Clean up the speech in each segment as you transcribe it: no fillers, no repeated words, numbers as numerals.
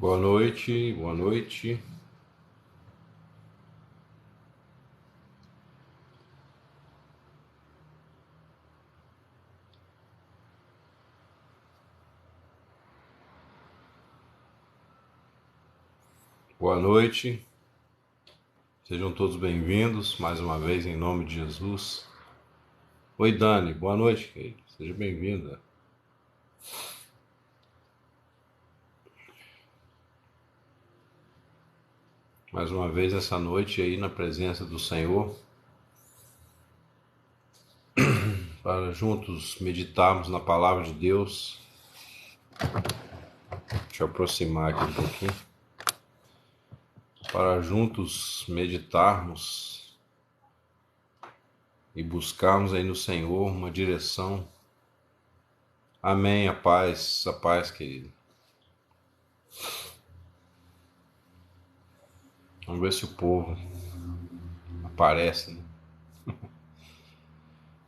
Boa noite, boa noite. Boa noite. Sejam todos bem-vindos mais uma vez em nome de Jesus. Oi, Dani. Boa noite, querido. Seja bem-vinda. Mais uma vez essa noite aí na presença do Senhor, para juntos meditarmos na palavra de Deus. Deixa eu aproximar aqui um pouquinho. Para juntos meditarmos e buscarmos aí no Senhor uma direção. Amém. A paz, querido. Vamos ver se o povo aparece, né?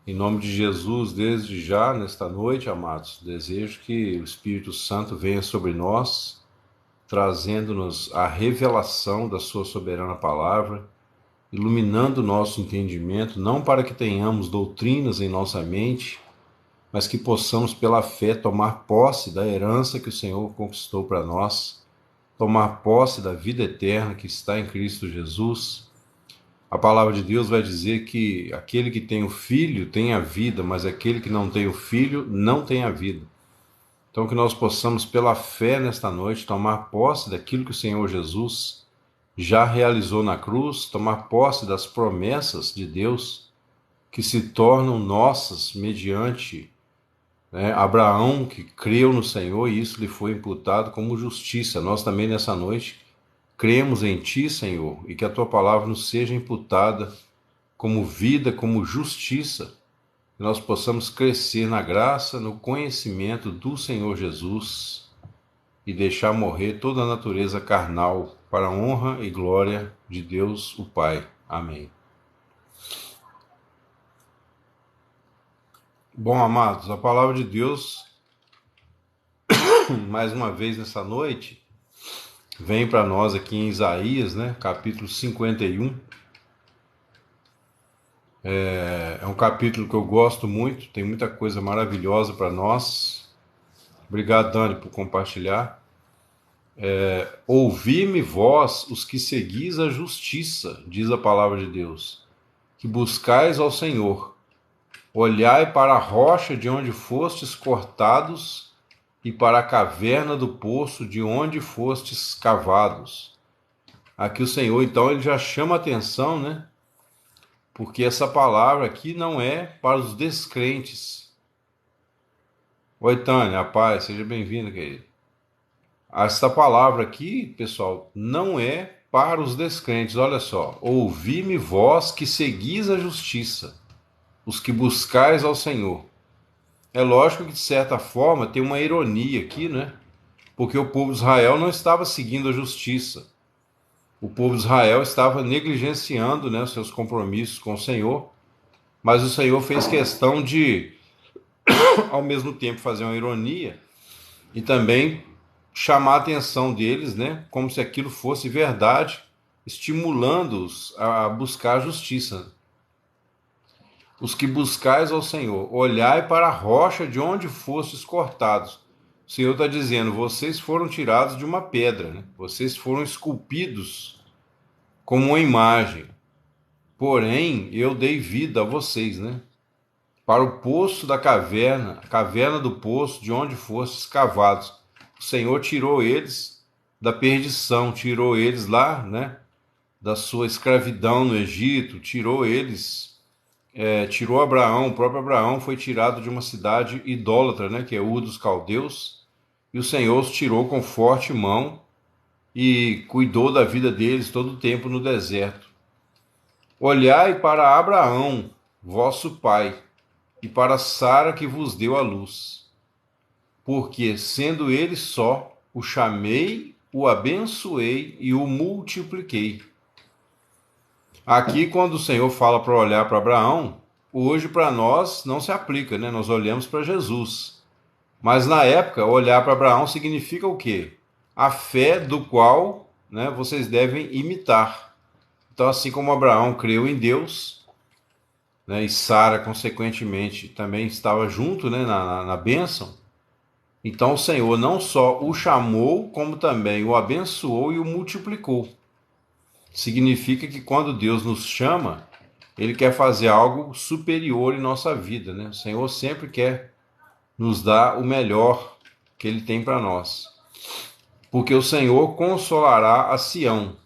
Em nome de Jesus, desde já, nesta noite, amados, desejo que o Espírito Santo venha sobre nós, trazendo-nos a revelação da sua soberana palavra, iluminando o nosso entendimento, não para que tenhamos doutrinas em nossa mente, mas que possamos, pela fé, tomar posse da herança que o Senhor conquistou para nós, tomar posse da vida eterna que está em Cristo Jesus. A palavra de Deus vai dizer que aquele que tem o filho tem a vida, mas aquele que não tem o filho não tem a vida. Então que nós possamos, pela fé nesta noite, tomar posse daquilo que o Senhor Jesus já realizou na cruz, tomar posse das promessas de Deus que se tornam nossas mediante Abraão, que creu no Senhor e isso lhe foi imputado como justiça. Nós também nessa noite cremos em Ti, Senhor, e que a Tua palavra nos seja imputada como vida, como justiça, que nós possamos crescer na graça, no conhecimento do Senhor Jesus e deixar morrer toda a natureza carnal para a honra e glória de Deus, o Pai. Amém. Bom, amados, a palavra de Deus, mais uma vez nessa noite, vem para nós aqui em Isaías, capítulo 51. É um capítulo que eu gosto muito, tem muita coisa maravilhosa para nós. Obrigado, Dani, por compartilhar. Ouvi-me vós, os que seguis a justiça, diz a palavra de Deus, que buscais ao Senhor. Olhai para a rocha de onde fostes cortados e para a caverna do poço de onde fostes cavados. Aqui o Senhor, então, ele já chama a atenção, porque essa palavra aqui não é para os descrentes. Oi, Tânia, a paz, seja bem-vinda, querido. Essa palavra aqui, pessoal, não é para os descrentes. Olha só, ouvi-me vós que seguis a justiça, os que buscais ao Senhor. É lógico que, de certa forma, tem uma ironia aqui, porque o povo de Israel não estava seguindo a justiça. O povo de Israel estava negligenciando, os seus compromissos com o Senhor, mas o Senhor fez questão de, ao mesmo tempo, fazer uma ironia e também chamar a atenção deles, como se aquilo fosse verdade, estimulando-os a buscar a justiça. Os que buscais ao Senhor, olhai para a rocha de onde fostes cortados. O Senhor está dizendo, vocês foram tirados de uma pedra, vocês foram esculpidos como uma imagem. Porém, eu dei vida a vocês, para o poço da caverna, a caverna do poço de onde fostes cavados. O Senhor tirou eles da perdição, tirou eles lá, da sua escravidão no Egito, tirou eles, tirou Abraão, o próprio Abraão foi tirado de uma cidade idólatra, que é Ur dos Caldeus, e o Senhor os tirou com forte mão e cuidou da vida deles todo o tempo no deserto. Olhai para Abraão, vosso pai, e para Sara que vos deu a luz, porque, sendo ele só, o chamei, o abençoei e o multipliquei. Aqui, quando o Senhor fala para olhar para Abraão, hoje para nós não se aplica, Nós olhamos para Jesus. Mas na época, olhar para Abraão significa o quê? a fé do qual, né, vocês devem imitar. Então, assim como Abraão creu em Deus, né, e Sara, consequentemente, também estava junto, né, na bênção, então o Senhor não só o chamou, como também o abençoou e o multiplicou. Significa que quando Deus nos chama, Ele quer fazer algo superior em nossa vida, né? O Senhor sempre quer nos dar o melhor que Ele tem para nós. Porque o Senhor consolará a Sião,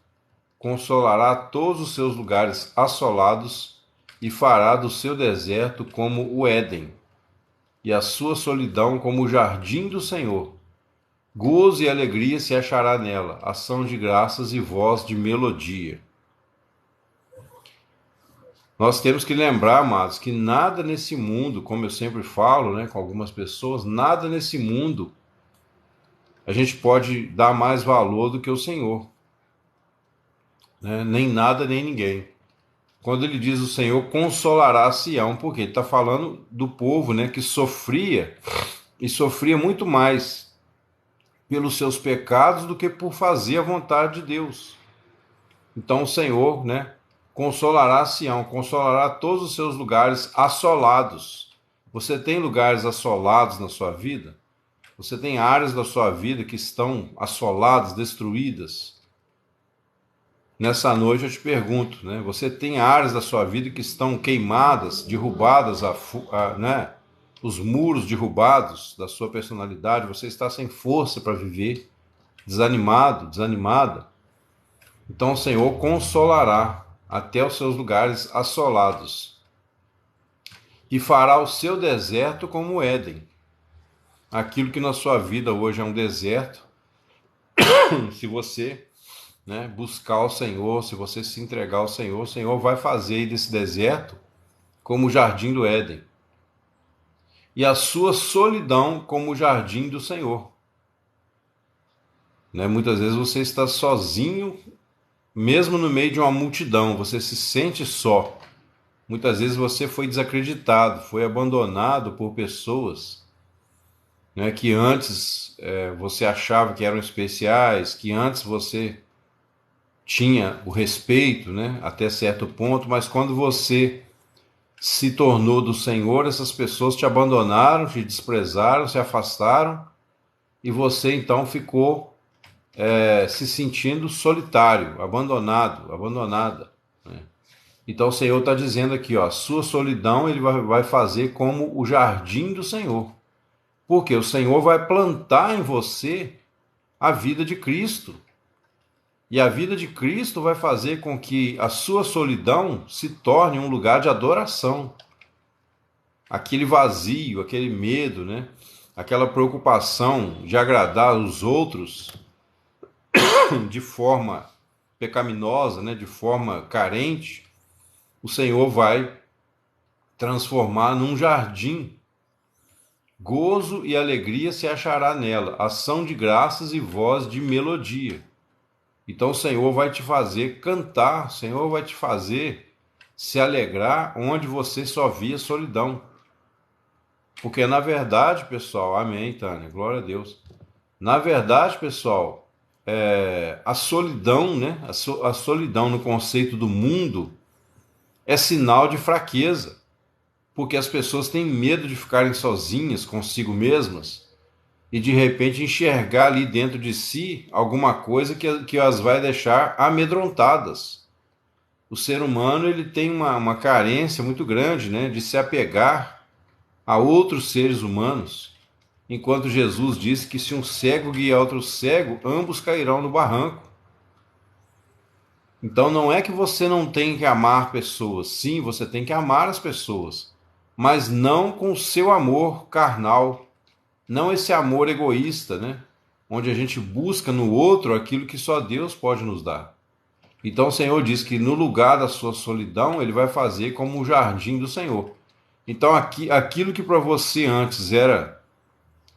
consolará todos os seus lugares assolados e fará do seu deserto como o Éden, e a sua solidão como o jardim do Senhor. Gozo e alegria se achará nela, ação de graças e voz de melodia. Nós temos que lembrar, amados, que nada nesse mundo, como eu sempre falo, né, com algumas pessoas, nada nesse mundo a gente pode dar mais valor do que o Senhor, né? Nem nada, nem ninguém. Quando ele diz o Senhor consolará Sião, porque ele está falando do povo, né, que sofria, e sofria muito mais pelos seus pecados do que por fazer a vontade de Deus. Então o Senhor, né, consolará Sião, consolará todos os seus lugares assolados. Você tem lugares assolados na sua vida? Você tem áreas da sua vida que estão assoladas, destruídas? Nessa noite eu te pergunto, né? Você tem áreas da sua vida que estão queimadas, derrubadas, né? Os muros derrubados da sua personalidade, você está sem força para viver, desanimado, desanimada? Então o Senhor consolará até os seus lugares assolados e fará o seu deserto como o Éden. Aquilo que na sua vida hoje é um deserto, se você, né, buscar o Senhor, se você se entregar ao Senhor, o Senhor vai fazer desse deserto como o jardim do Éden. E a sua solidão como o jardim do Senhor. Né? Muitas vezes você está sozinho, mesmo no meio de uma multidão, você se sente só. Muitas vezes você foi desacreditado, foi abandonado por pessoas, né, que antes você achava que eram especiais, que antes você tinha o respeito, né, até certo ponto, mas quando você se tornou do Senhor, essas pessoas te abandonaram, te desprezaram, se afastaram, e você então ficou se sentindo solitário, abandonado, abandonada, né? Então o Senhor está dizendo aqui, ó, a sua solidão ele vai fazer como o jardim do Senhor. Porque o Senhor vai plantar em você a vida de Cristo. E a vida de Cristo vai fazer com que a sua solidão se torne um lugar de adoração. Aquele vazio, aquele medo, né? Aquela preocupação de agradar os outros de forma pecaminosa, né? De forma carente, o Senhor vai transformar num jardim. Gozo e alegria se achará nela, ação de graças e voz de melodia. Então o Senhor vai te fazer cantar, o Senhor vai te fazer se alegrar onde você só via solidão. Porque na verdade, pessoal, amém, Tânia, glória a Deus. Na verdade, pessoal, a solidão, né? A solidão no conceito do mundo é sinal de fraqueza. Porque as pessoas têm medo de ficarem sozinhas consigo mesmas e de repente enxergar ali dentro de si alguma coisa que as vai deixar amedrontadas. O ser humano ele tem uma carência muito grande, né, de se apegar a outros seres humanos, enquanto Jesus disse que se um cego guiar outro cego, ambos cairão no barranco. Então não é que você não tem que amar pessoas, sim, você tem que amar as pessoas, mas não com o seu amor carnal, não esse amor egoísta, né? Onde a gente busca no outro aquilo que só Deus pode nos dar. Então o Senhor diz que no lugar da sua solidão, Ele vai fazer como o jardim do Senhor. Então aquilo que para você antes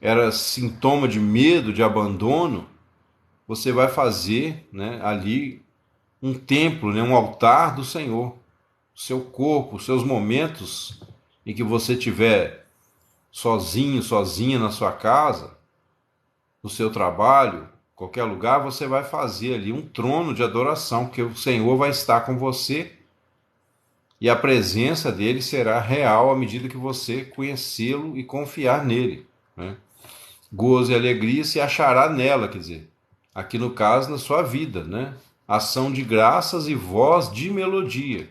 era sintoma de medo, de abandono, você vai fazer, né, ali um templo, né, um altar do Senhor. O seu corpo, os seus momentos em que você estiver sozinho, sozinha na sua casa, no seu trabalho, qualquer lugar, você vai fazer ali um trono de adoração, porque o Senhor vai estar com você e a presença dele será real à medida que você conhecê-lo e confiar nele, né? Gozo e alegria se achará nela, quer dizer, aqui no caso, na sua vida, né? Ação de graças e voz de melodia.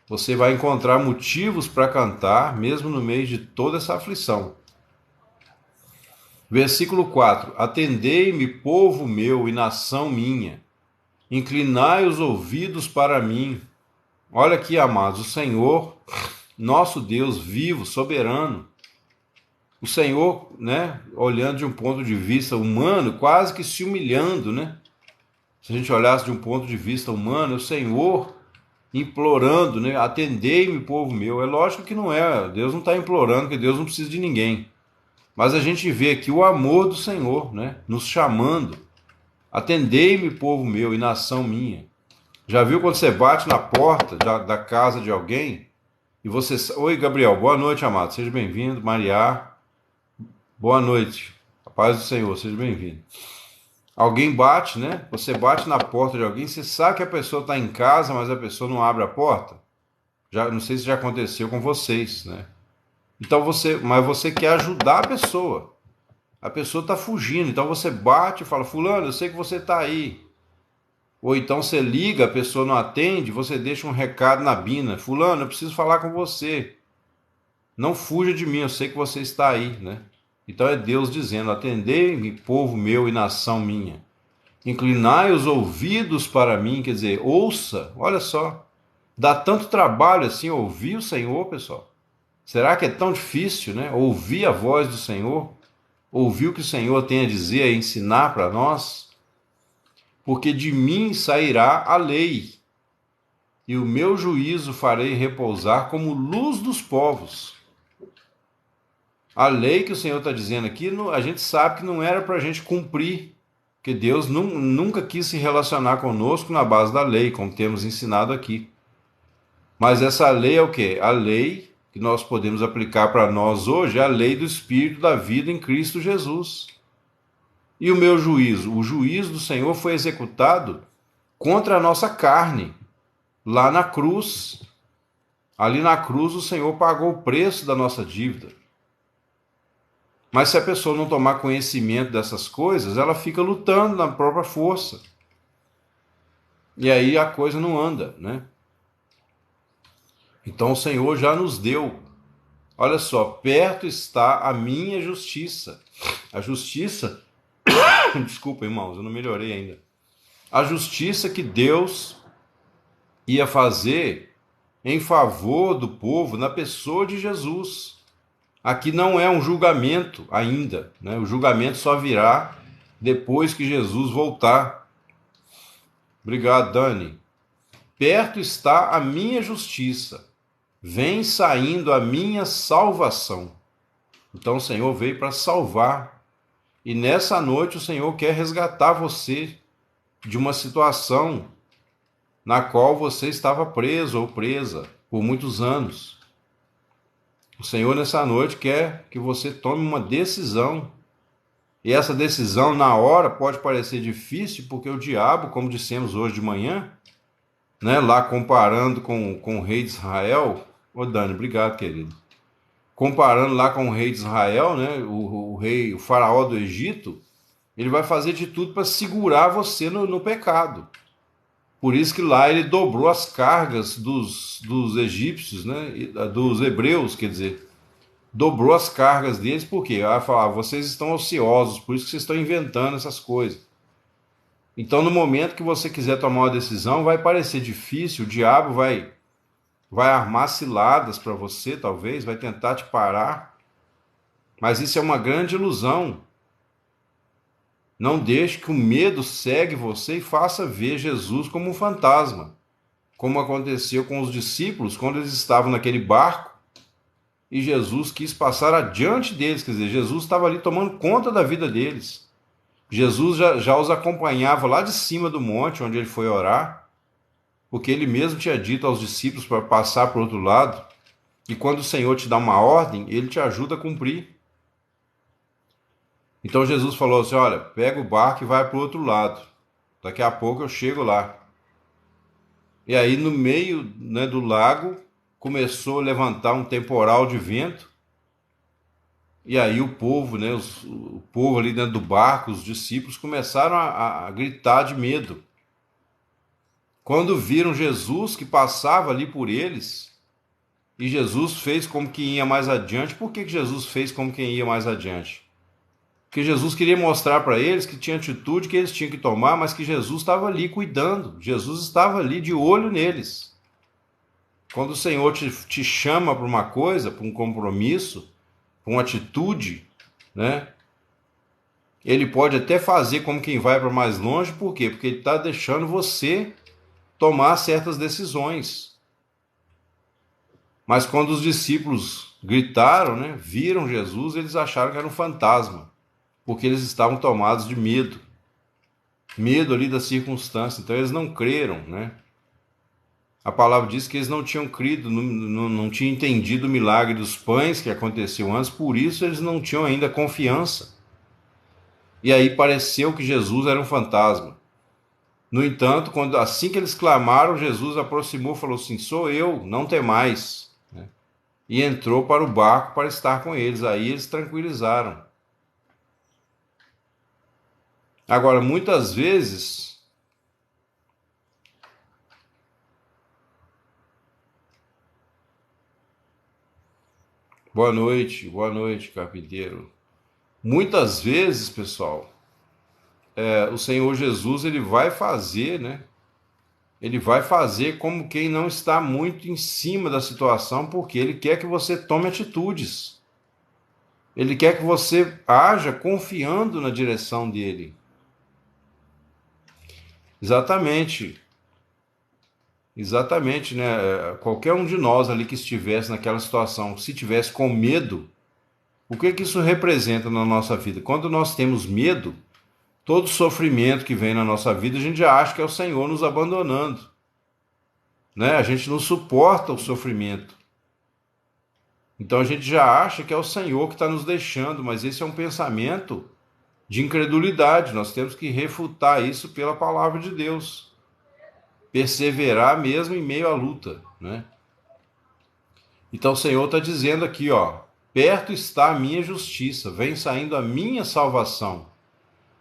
Você vai encontrar motivos para cantar, mesmo no meio de toda essa aflição. Versículo 4: Atendei-me, povo meu e nação minha, inclinai os ouvidos para mim. Olha aqui, amados, o Senhor, nosso Deus vivo, soberano. O Senhor, né, olhando de um ponto de vista humano, quase que se humilhando, né? Se a gente olhasse de um ponto de vista humano, o Senhor implorando, né? Atendei-me, povo meu. É lógico que não é, Deus não está implorando, porque Deus não precisa de ninguém. Mas a gente vê aqui o amor do Senhor, né? Nos chamando. Atendei-me, povo meu e nação minha. Já viu quando você bate na porta da casa de alguém e você... Oi, Gabriel, boa noite, amado. Seja bem-vindo. Maria, boa noite. A paz do Senhor, seja bem-vindo. Alguém bate, né? Você bate na porta de alguém, você sabe que a pessoa está em casa, mas a pessoa não abre a porta. Já, não sei se já aconteceu com vocês, né? Então mas você quer ajudar a pessoa. A pessoa está fugindo, então você bate e fala: fulano, eu sei que você está aí. Ou então você liga, a pessoa não atende, você deixa um recado na bina: fulano, eu preciso falar com você. Não fuja de mim, eu sei que você está aí, né? Então é Deus dizendo: atendei-me, povo meu e nação minha. Inclinai os ouvidos para mim, quer dizer, ouça, olha só. Dá tanto trabalho assim ouvir o Senhor, pessoal. Será que é tão difícil, né? Ouvir a voz do Senhor? Ouvir o que o Senhor tem a dizer, a ensinar para nós? Porque de mim sairá a lei, e o meu juízo farei repousar como luz dos povos. A lei que o Senhor está dizendo aqui, a gente sabe que não era para a gente cumprir, porque Deus nunca quis se relacionar conosco na base da lei, como temos ensinado aqui. Mas essa lei é o quê? A lei que nós podemos aplicar para nós hoje é a lei do Espírito da vida em Cristo Jesus. E o meu juízo? O juízo do Senhor foi executado contra a nossa carne, lá na cruz. Ali na cruz o Senhor pagou o preço da nossa dívida. Mas se a pessoa não tomar conhecimento dessas coisas, ela fica lutando na própria força. E aí a coisa não anda, né? Então o Senhor já nos deu. Olha só, perto está a minha justiça. A justiça, desculpa, irmãos, eu não melhorei ainda. A justiça que Deus ia fazer em favor do povo na pessoa de Jesus. Aqui não é um julgamento ainda, né? O julgamento só virá depois que Jesus voltar. Obrigado, Dani. Perto está a minha justiça. Vem saindo a minha salvação. Então o Senhor veio para salvar. E nessa noite o Senhor quer resgatar você de uma situação na qual você estava preso ou presa por muitos anos. O Senhor nessa noite quer que você tome uma decisão. E essa decisão na hora pode parecer difícil, porque o diabo, como dissemos hoje de manhã, né, lá comparando com o rei de Israel... Ô Dani, obrigado, querido. Comparando lá com o rei de Israel, né, o faraó do Egito, ele vai fazer de tudo para segurar você no pecado. Por isso que lá ele dobrou as cargas dos egípcios, né, dos hebreus, quer dizer. Dobrou as cargas deles, porque vai falar: vocês estão ociosos, por isso que vocês estão inventando essas coisas. Então, no momento que você quiser tomar uma decisão, vai parecer difícil, o diabo vai armar ciladas para você, talvez, vai tentar te parar. Mas isso é uma grande ilusão. Não deixe que o medo cegue você e faça ver Jesus como um fantasma, como aconteceu com os discípulos quando eles estavam naquele barco e Jesus quis passar adiante deles, quer dizer, Jesus estava ali tomando conta da vida deles. Jesus já os acompanhava lá de cima do monte onde ele foi orar, porque ele mesmo tinha dito aos discípulos para passar para o outro lado, e quando o Senhor te dá uma ordem, ele te ajuda a cumprir. Então Jesus falou assim: olha, pega o barco e vai para o outro lado. Daqui a pouco eu chego lá. E aí no meio, né, do lago começou a levantar um temporal de vento. E aí o povo, né, o povo ali dentro do barco, os discípulos começaram a gritar de medo. Quando viram Jesus que passava ali por eles, e Jesus fez como que ia mais adiante. Por que Jesus fez como quem ia mais adiante? Porque Jesus queria mostrar para eles que tinha atitude que eles tinham que tomar, mas que Jesus estava ali cuidando. Jesus estava ali de olho neles. Quando o Senhor te chama para uma coisa, para um compromisso, para uma atitude, né? Ele pode até fazer como quem vai para mais longe, por quê? Porque ele está deixando você tomar certas decisões. Mas quando os discípulos gritaram, né, viram Jesus, eles acharam que era um fantasma, porque eles estavam tomados de medo. Medo ali da circunstância. Então eles não creram, né? A palavra diz que eles não tinham crido, não tinham entendido o milagre dos pães que aconteceu antes, por isso eles não tinham ainda confiança. E aí pareceu que Jesus era um fantasma. No entanto, assim que eles clamaram, Jesus aproximou e falou assim: sou eu, não temais. E entrou para o barco para estar com eles. Aí eles tranquilizaram. Agora, muitas vezes, boa noite, carpinteiro. Muitas vezes, pessoal, o Senhor Jesus ele vai fazer, né? Ele vai fazer como quem não está muito em cima da situação, porque ele quer que você tome atitudes. Ele quer que você haja confiando na direção dele. Exatamente. Exatamente, né? Qualquer um de nós ali que estivesse naquela situação, se tivesse com medo, o que que isso representa na nossa vida? Quando nós temos medo, todo sofrimento que vem na nossa vida, a gente já acha que é o Senhor nos abandonando, né? A gente não suporta o sofrimento. Então a gente já acha que é o Senhor que está nos deixando, mas esse é um pensamento de incredulidade. Nós temos que refutar isso pela palavra de Deus. Perseverar mesmo em meio à luta, né? Então o Senhor está dizendo aqui, ó, perto está a minha justiça, vem saindo a minha salvação,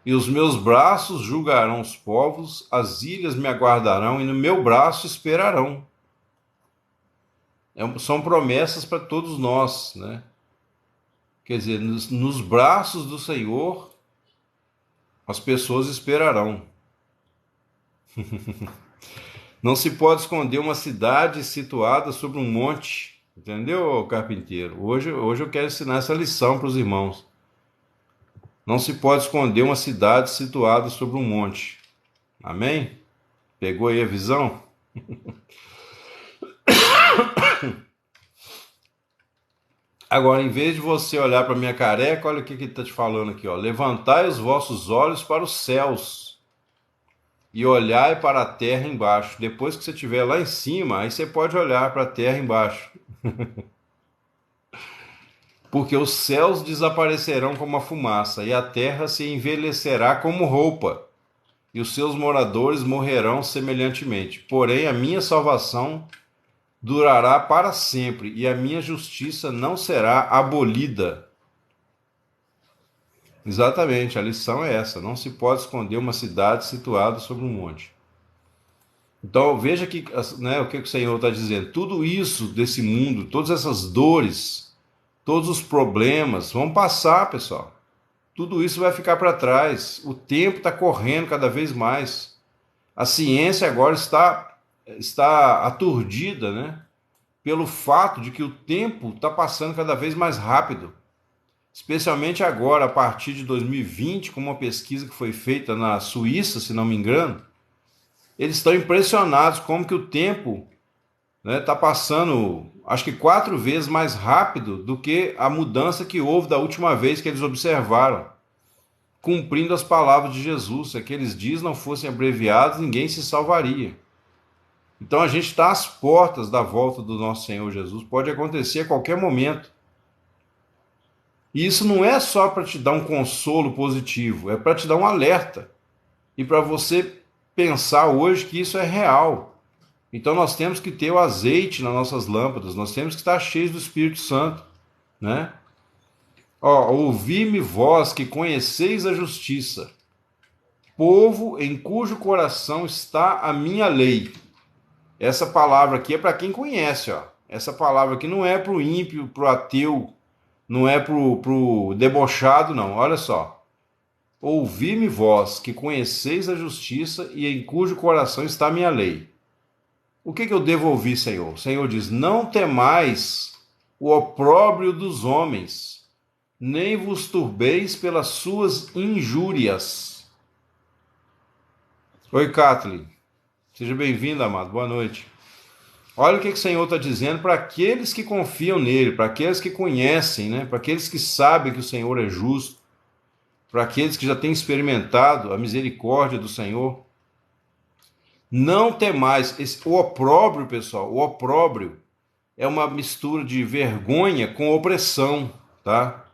e os meus braços julgarão os povos, as ilhas me aguardarão e no meu braço esperarão. São promessas para todos nós, né? Quer dizer, nos braços do Senhor as pessoas esperarão. Não se pode esconder uma cidade situada sobre um monte. Entendeu, carpinteiro? Hoje eu quero ensinar essa lição para os irmãos. Não se pode esconder uma cidade situada sobre um monte. Amém? Pegou aí a visão? Agora, em vez de você olhar para minha careca, olha o que ele está te falando aqui, ó. Levantai os vossos olhos para os céus e olhai para a terra embaixo. Depois que você estiver lá em cima, aí você pode olhar para a terra embaixo. Porque os céus desaparecerão como a fumaça, e a terra se envelhecerá como roupa, e os seus moradores morrerão semelhantemente. Porém, a minha salvação durará para sempre, e a minha justiça não será abolida. Exatamente, a lição é essa: não se pode esconder uma cidade situada sobre um monte. Então, veja que, né, o que o Senhor está dizendo. Tudo isso desse mundo, todas essas dores, todos os problemas vão passar, pessoal. Tudo isso vai ficar para trás. O tempo está correndo cada vez mais. A ciência agora está aturdida, né? Pelo fato de que o tempo está passando cada vez mais rápido. Especialmente agora, a partir de 2020, com uma pesquisa que foi feita na Suíça, se não me engano, eles estão impressionados como que o tempo está passando, acho que 4 vezes mais rápido do que a mudança que houve da última vez que eles observaram, cumprindo as palavras de Jesus. Se aqueles dias não fossem abreviados, ninguém se salvaria. Então a gente está às portas da volta do nosso Senhor Jesus. Pode acontecer a qualquer momento. E isso não é só para te dar um consolo positivo, é para te dar um alerta e para você pensar hoje que isso é real. Então nós temos que ter o azeite nas nossas lâmpadas, nós temos que estar cheios do Espírito Santo, né? Ó, ouvi-me vós que conheceis a justiça, povo em cujo coração está a minha lei. Essa palavra aqui é para quem conhece, ó. Essa palavra aqui não é para o ímpio, para o ateu, não é para o debochado, não. Olha só. Ouvi-me vós, que conheceis a justiça e em cujo coração está a minha lei. O que eu devo ouvir, Senhor? O Senhor diz, não temais o opróbrio dos homens, nem vos turbeis pelas suas injúrias. Oi, Kathleen. Seja bem-vindo, amado. Boa noite. Olha o que o Senhor está dizendo para aqueles que confiam nele, para aqueles que conhecem, né? Para aqueles que sabem que o Senhor é justo, para aqueles que já têm experimentado a misericórdia do Senhor. Não temais. O opróbrio, pessoal, o opróbrio é uma mistura de vergonha com opressão, tá?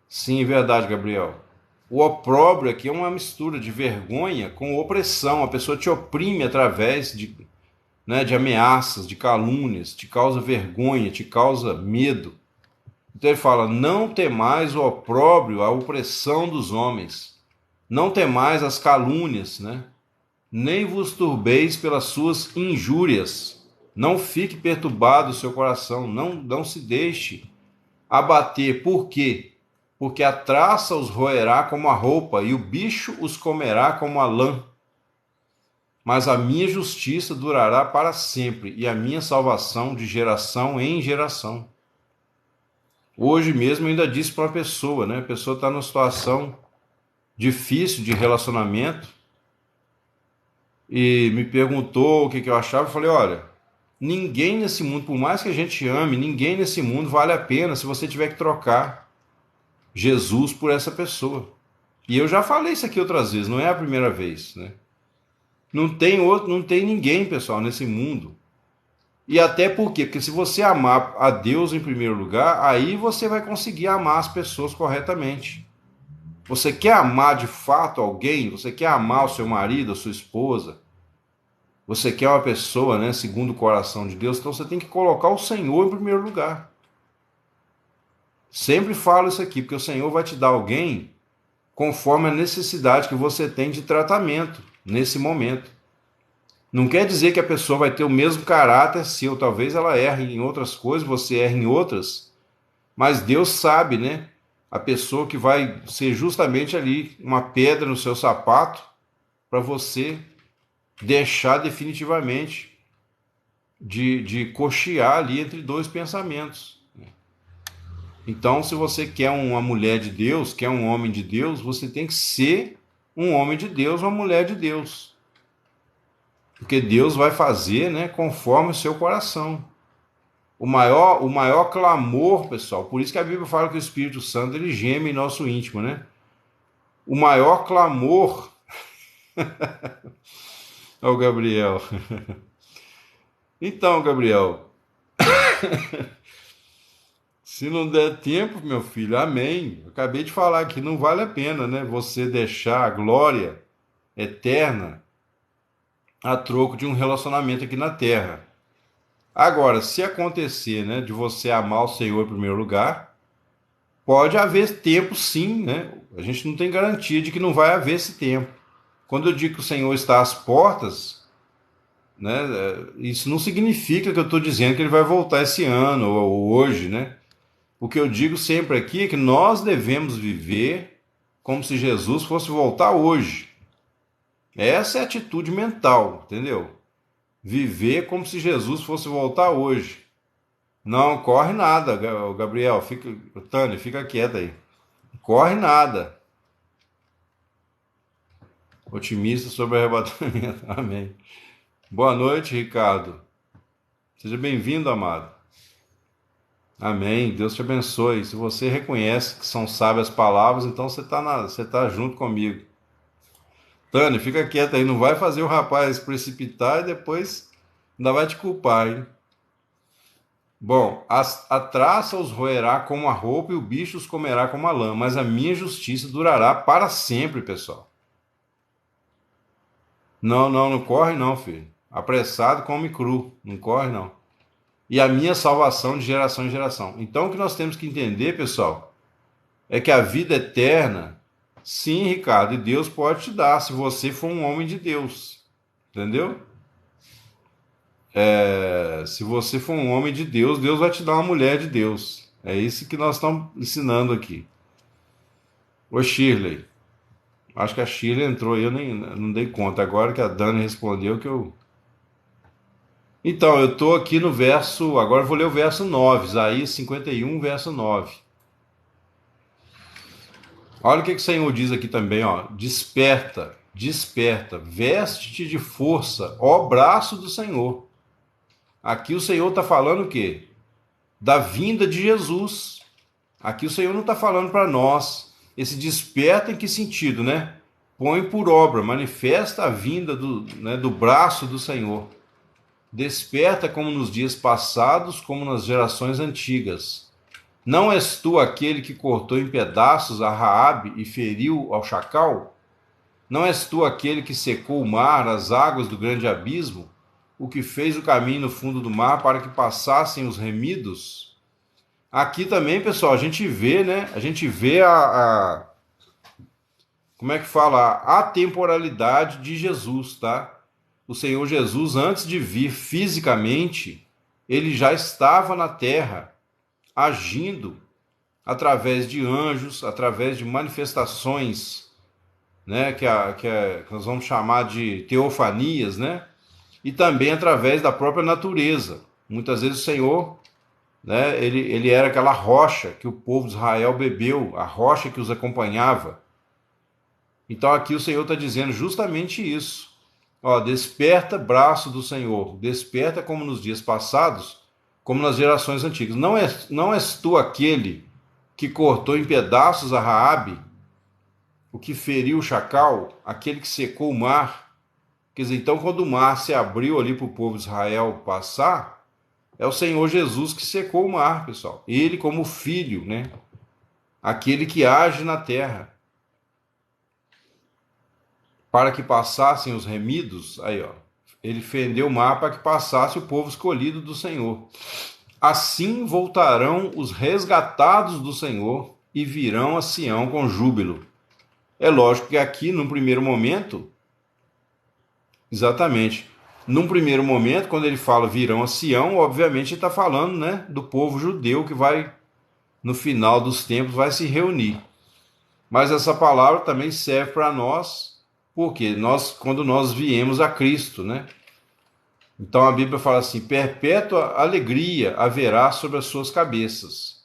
Sim, é verdade, Gabriel. O opróbrio aqui é uma mistura de vergonha com opressão. A pessoa te oprime através de ameaças, de calúnias, te causa vergonha, te causa medo. Então ele fala, não temais o opróbrio, a opressão dos homens. Não temais as calúnias, né? Nem vos turbeis pelas suas injúrias. Não fique perturbado o seu coração, não se deixe abater. Por quê? Porque a traça os roerá como a roupa, e o bicho os comerá como a lã. Mas a minha justiça durará para sempre, e a minha salvação de geração em geração. Hoje mesmo eu ainda disse para uma pessoa, né? A pessoa está numa situação difícil de relacionamento, e me perguntou o que eu achava. Eu falei, olha, ninguém nesse mundo, por mais que a gente ame, ninguém nesse mundo vale a pena se você tiver que trocar Jesus por essa pessoa. E eu já falei isso aqui outras vezes, não é a primeira vez, né? Não tem ninguém, pessoal, nesse mundo. E até por quê? Porque se você amar a Deus em primeiro lugar, aí você vai conseguir amar as pessoas corretamente. Você quer amar de fato alguém? Você quer amar o seu marido, a sua esposa? Você quer uma pessoa, né, segundo o coração de Deus? Então você tem que colocar o Senhor em primeiro lugar. Sempre falo isso aqui, porque o Senhor vai te dar alguém conforme a necessidade que você tem de tratamento nesse momento. Não quer dizer que a pessoa vai ter o mesmo caráter seu, talvez ela erre em outras coisas, você erre em outras, mas Deus sabe, né? A pessoa que vai ser justamente ali uma pedra no seu sapato para você deixar definitivamente de cochear ali entre dois pensamentos. Então, se você quer uma mulher de Deus, quer um homem de Deus, você tem que ser um homem de Deus, uma mulher de Deus. Porque Deus vai fazer, né, conforme o seu coração. O maior clamor, pessoal, por isso que a Bíblia fala que o Espírito Santo ele geme em nosso íntimo, né? O maior clamor é o Gabriel. Então, Gabriel, se não der tempo, meu filho, amém. Eu acabei de falar que não vale a pena, né? Você deixar a glória eterna a troco de um relacionamento aqui na Terra. Agora, se acontecer, né, de você amar o Senhor em primeiro lugar, pode haver tempo sim, né? A gente não tem garantia de que não vai haver esse tempo. Quando eu digo que o Senhor está às portas, né, isso não significa que eu estou dizendo que ele vai voltar esse ano ou hoje, né? O que eu digo sempre aqui é que nós devemos viver como se Jesus fosse voltar hoje. Essa é a atitude mental, entendeu? Viver como se Jesus fosse voltar hoje. Não corre nada, Gabriel, Tânia, fica quieta aí. Corre nada. Otimista sobre o arrebatamento. Amém. Boa noite, Ricardo. Seja bem-vindo, amado. Amém. Deus te abençoe. Se você reconhece que são sábias palavras, então você tá junto comigo. Tânia, fica quieta aí. Não vai fazer o rapaz precipitar e depois ainda vai te culpar, hein? Bom, a traça os roerá como a roupa e o bicho os comerá como a lã, mas a minha justiça durará para sempre, pessoal. Não, não, não corre não, filho. Apressado come cru, não corre não. E a minha salvação de geração em geração. Então o que nós temos que entender, pessoal, é que a vida eterna, sim, Ricardo, e Deus pode te dar se você for um homem de Deus, entendeu? Se você for um homem de Deus, Deus vai te dar uma mulher de Deus. É isso que nós estamos ensinando aqui. Ô Shirley, acho que a Shirley entrou aí, eu nem não dei conta. Agora que a Dani respondeu que eu. Então, eu estou aqui no verso. Agora eu vou ler o verso 9, Isaías 51, verso 9. Olha o que o Senhor diz aqui também, ó. Desperta, desperta, veste-te de força, ó braço do Senhor. Aqui o Senhor está falando o quê? Da vinda de Jesus. Aqui o Senhor não está falando para nós. Esse desperta em que sentido, né? Põe por obra, manifesta a vinda do braço do Senhor. Desperta como nos dias passados, como nas gerações antigas. Não és tu aquele que cortou em pedaços a Raabe e feriu ao chacal? Não és tu aquele que secou o mar, as águas do grande abismo? O que fez o caminho no fundo do mar para que passassem os remidos? Aqui também, pessoal, a gente vê, né? A gente vê como é que fala? A atemporalidade de Jesus, tá? O Senhor Jesus, antes de vir fisicamente, ele já estava na terra, agindo através de anjos, através de manifestações, né? Que nós vamos chamar de teofanias, né? E também através da própria natureza. Muitas vezes o Senhor, né? Ele era aquela rocha que o povo de Israel bebeu, a rocha que os acompanhava. Então aqui o Senhor está dizendo justamente isso. Ó, desperta, braço do Senhor, desperta como nos dias passados, como nas gerações antigas. Não és tu aquele que cortou em pedaços a Raabe, o que feriu o chacal, aquele que secou o mar. Quer dizer, então quando o mar se abriu ali para o povo de Israel passar, é o Senhor Jesus que secou o mar, pessoal. Ele como filho, né? Aquele que age na terra. Para que passassem os remidos, aí ó, ele fendeu o mar para que passasse o povo escolhido do Senhor. Assim voltarão os resgatados do Senhor e virão a Sião com júbilo. É lógico que aqui, num primeiro momento, exatamente, num primeiro momento, quando ele fala virão a Sião, obviamente ele está falando, né, do povo judeu que vai, no final dos tempos, vai se reunir. Mas essa palavra também serve para nós, porque quando nós viemos a Cristo, né? Então a Bíblia fala assim: perpétua alegria haverá sobre as suas cabeças.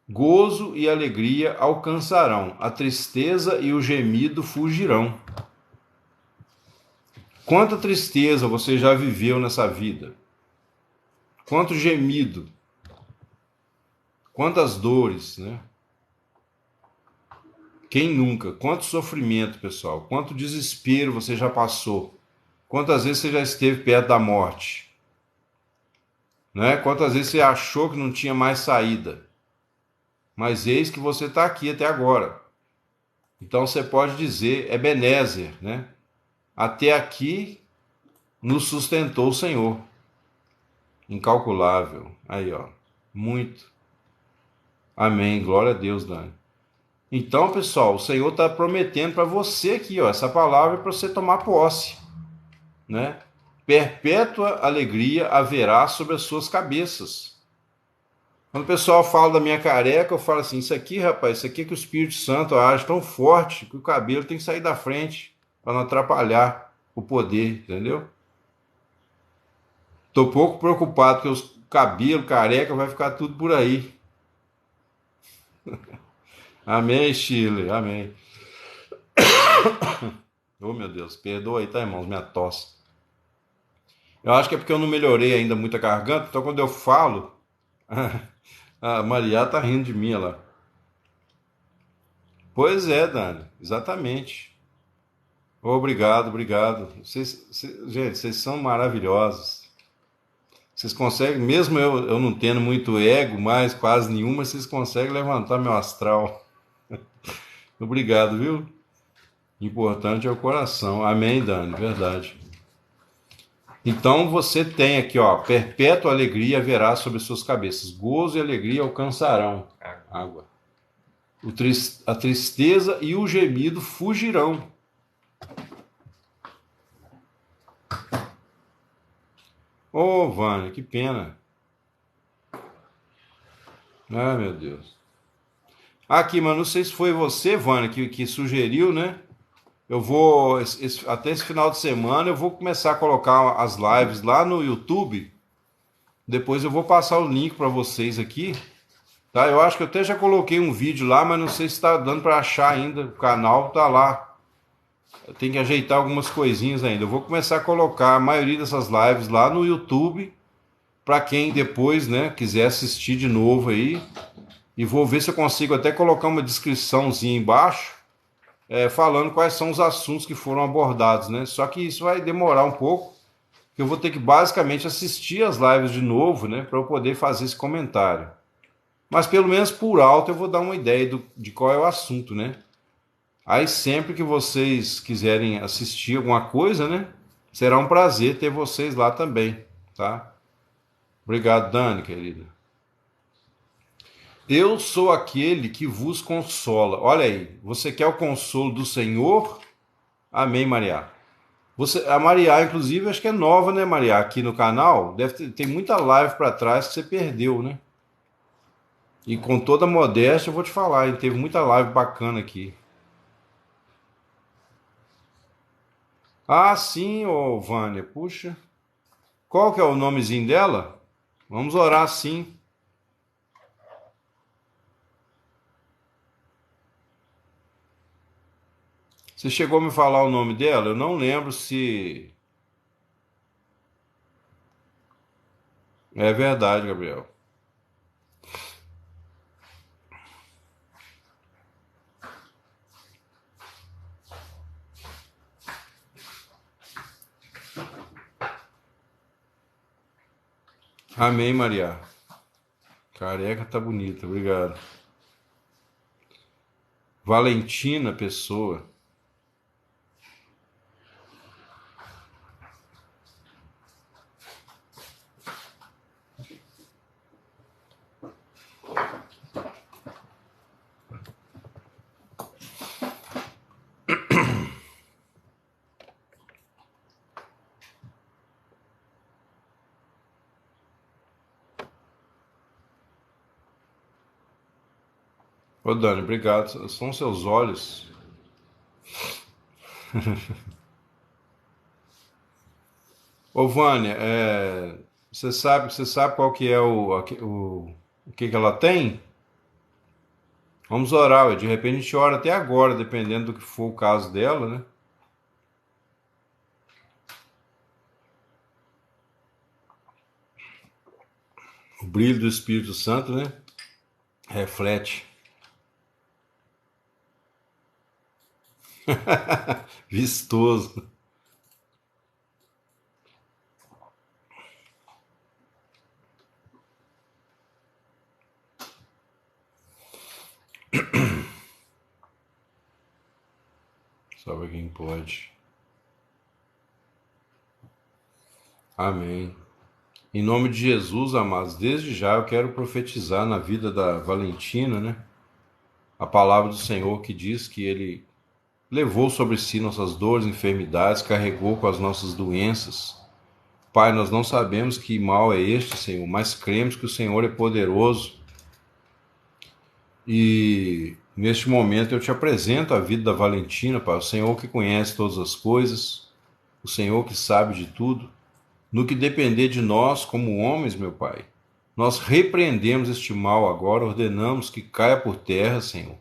Gozo e alegria alcançarão, a tristeza e o gemido fugirão. Quanta tristeza você já viveu nessa vida? Quanto gemido? Quantas dores, né? Quem nunca? Quanto sofrimento, pessoal? Quanto desespero você já passou? Quantas vezes você já esteve perto da morte? Né? Quantas vezes você achou que não tinha mais saída? Mas eis que você está aqui até agora. Então você pode dizer, Ebenezer, né? Até aqui nos sustentou o Senhor. Incalculável. Aí, ó. Muito. Amém. Glória a Deus, Dani. Então, pessoal, o Senhor está prometendo para você aqui, ó, essa palavra para você tomar posse, né? Perpétua alegria haverá sobre as suas cabeças. Quando o pessoal fala da minha careca, eu falo assim: isso aqui, rapaz, isso aqui é que o Espírito Santo age tão forte que o cabelo tem que sair da frente para não atrapalhar o poder, entendeu? Tô pouco preocupado porque os cabelo careca vai ficar tudo por aí. Amém, Chile, amém. Oh, meu Deus, perdoa aí, tá, irmãos, minha tosse. Eu acho que é porque eu não melhorei ainda muito a garganta, então quando eu falo, a Maria tá rindo de mim lá. Pois é, Dani, exatamente. Obrigado, obrigado. Gente, vocês são maravilhosos. Vocês conseguem, mesmo eu não tendo muito ego, mais quase nenhuma, vocês conseguem levantar meu astral. Obrigado, viu? Importante é o coração. Amém, Dani, verdade. Então você tem aqui, ó, perpétua alegria haverá sobre suas cabeças, gozo e alegria alcançarão. Água. A tristeza e o gemido fugirão. Ô, Vânia, que pena. Ai, meu Deus. Aqui, mas não sei se foi você, Vânia, que sugeriu, né? Eu vou, até esse final de semana, eu vou começar a colocar as lives lá no YouTube. Depois eu vou passar o link para vocês aqui, tá? Eu acho que eu até já coloquei um vídeo lá, mas não sei se está dando para achar ainda. O canal tá lá. Eu tenho que ajeitar algumas coisinhas ainda. Eu vou começar a colocar a maioria dessas lives lá no YouTube, para quem depois, né, quiser assistir de novo aí. E vou ver se eu consigo até colocar uma descriçãozinha embaixo, falando quais são os assuntos que foram abordados, né? Só que isso vai demorar um pouco, porque eu vou ter que basicamente assistir as lives de novo, né, para eu poder fazer esse comentário. Mas pelo menos por alto eu vou dar uma ideia de qual é o assunto, né? Aí sempre que vocês quiserem assistir alguma coisa, né, será um prazer ter vocês lá também, tá? Obrigado, Dani, querida. Eu sou aquele que vos consola. Olha aí, você quer o consolo do Senhor? Amém, Maria. A Maria, inclusive, acho que é nova, né, Maria? Aqui no canal, tem muita live para trás que você perdeu, né? E com toda modéstia, eu vou te falar, hein? Teve muita live bacana aqui. Ah, sim, ô Vânia, puxa. Qual que é o nomezinho dela? Vamos orar sim. Você chegou a me falar o nome dela? Eu não lembro se... É verdade, Gabriel. Amém, Maria. Careca tá bonita, obrigado. Valentina Pessoa. Ô, Dani, obrigado. São seus olhos. Ô, Vânia, você sabe qual que é o que ela tem? Vamos orar, ué. De repente a gente ora até agora, dependendo do que for o caso dela, né? O brilho do Espírito Santo, né? Reflete. Vistoso. Só para quem pode. Amém. Em nome de Jesus, amados, desde já eu quero profetizar na vida da Valentina, né? A palavra do Senhor que diz que Ele levou sobre si nossas dores, enfermidades, carregou com as nossas doenças. Pai, nós não sabemos que mal é este, Senhor, mas cremos que o Senhor é poderoso. E neste momento eu te apresento a vida da Valentina, Pai, o Senhor que conhece todas as coisas, o Senhor que sabe de tudo. No que depender de nós, como homens, meu Pai, nós repreendemos este mal agora, ordenamos que caia por terra, Senhor,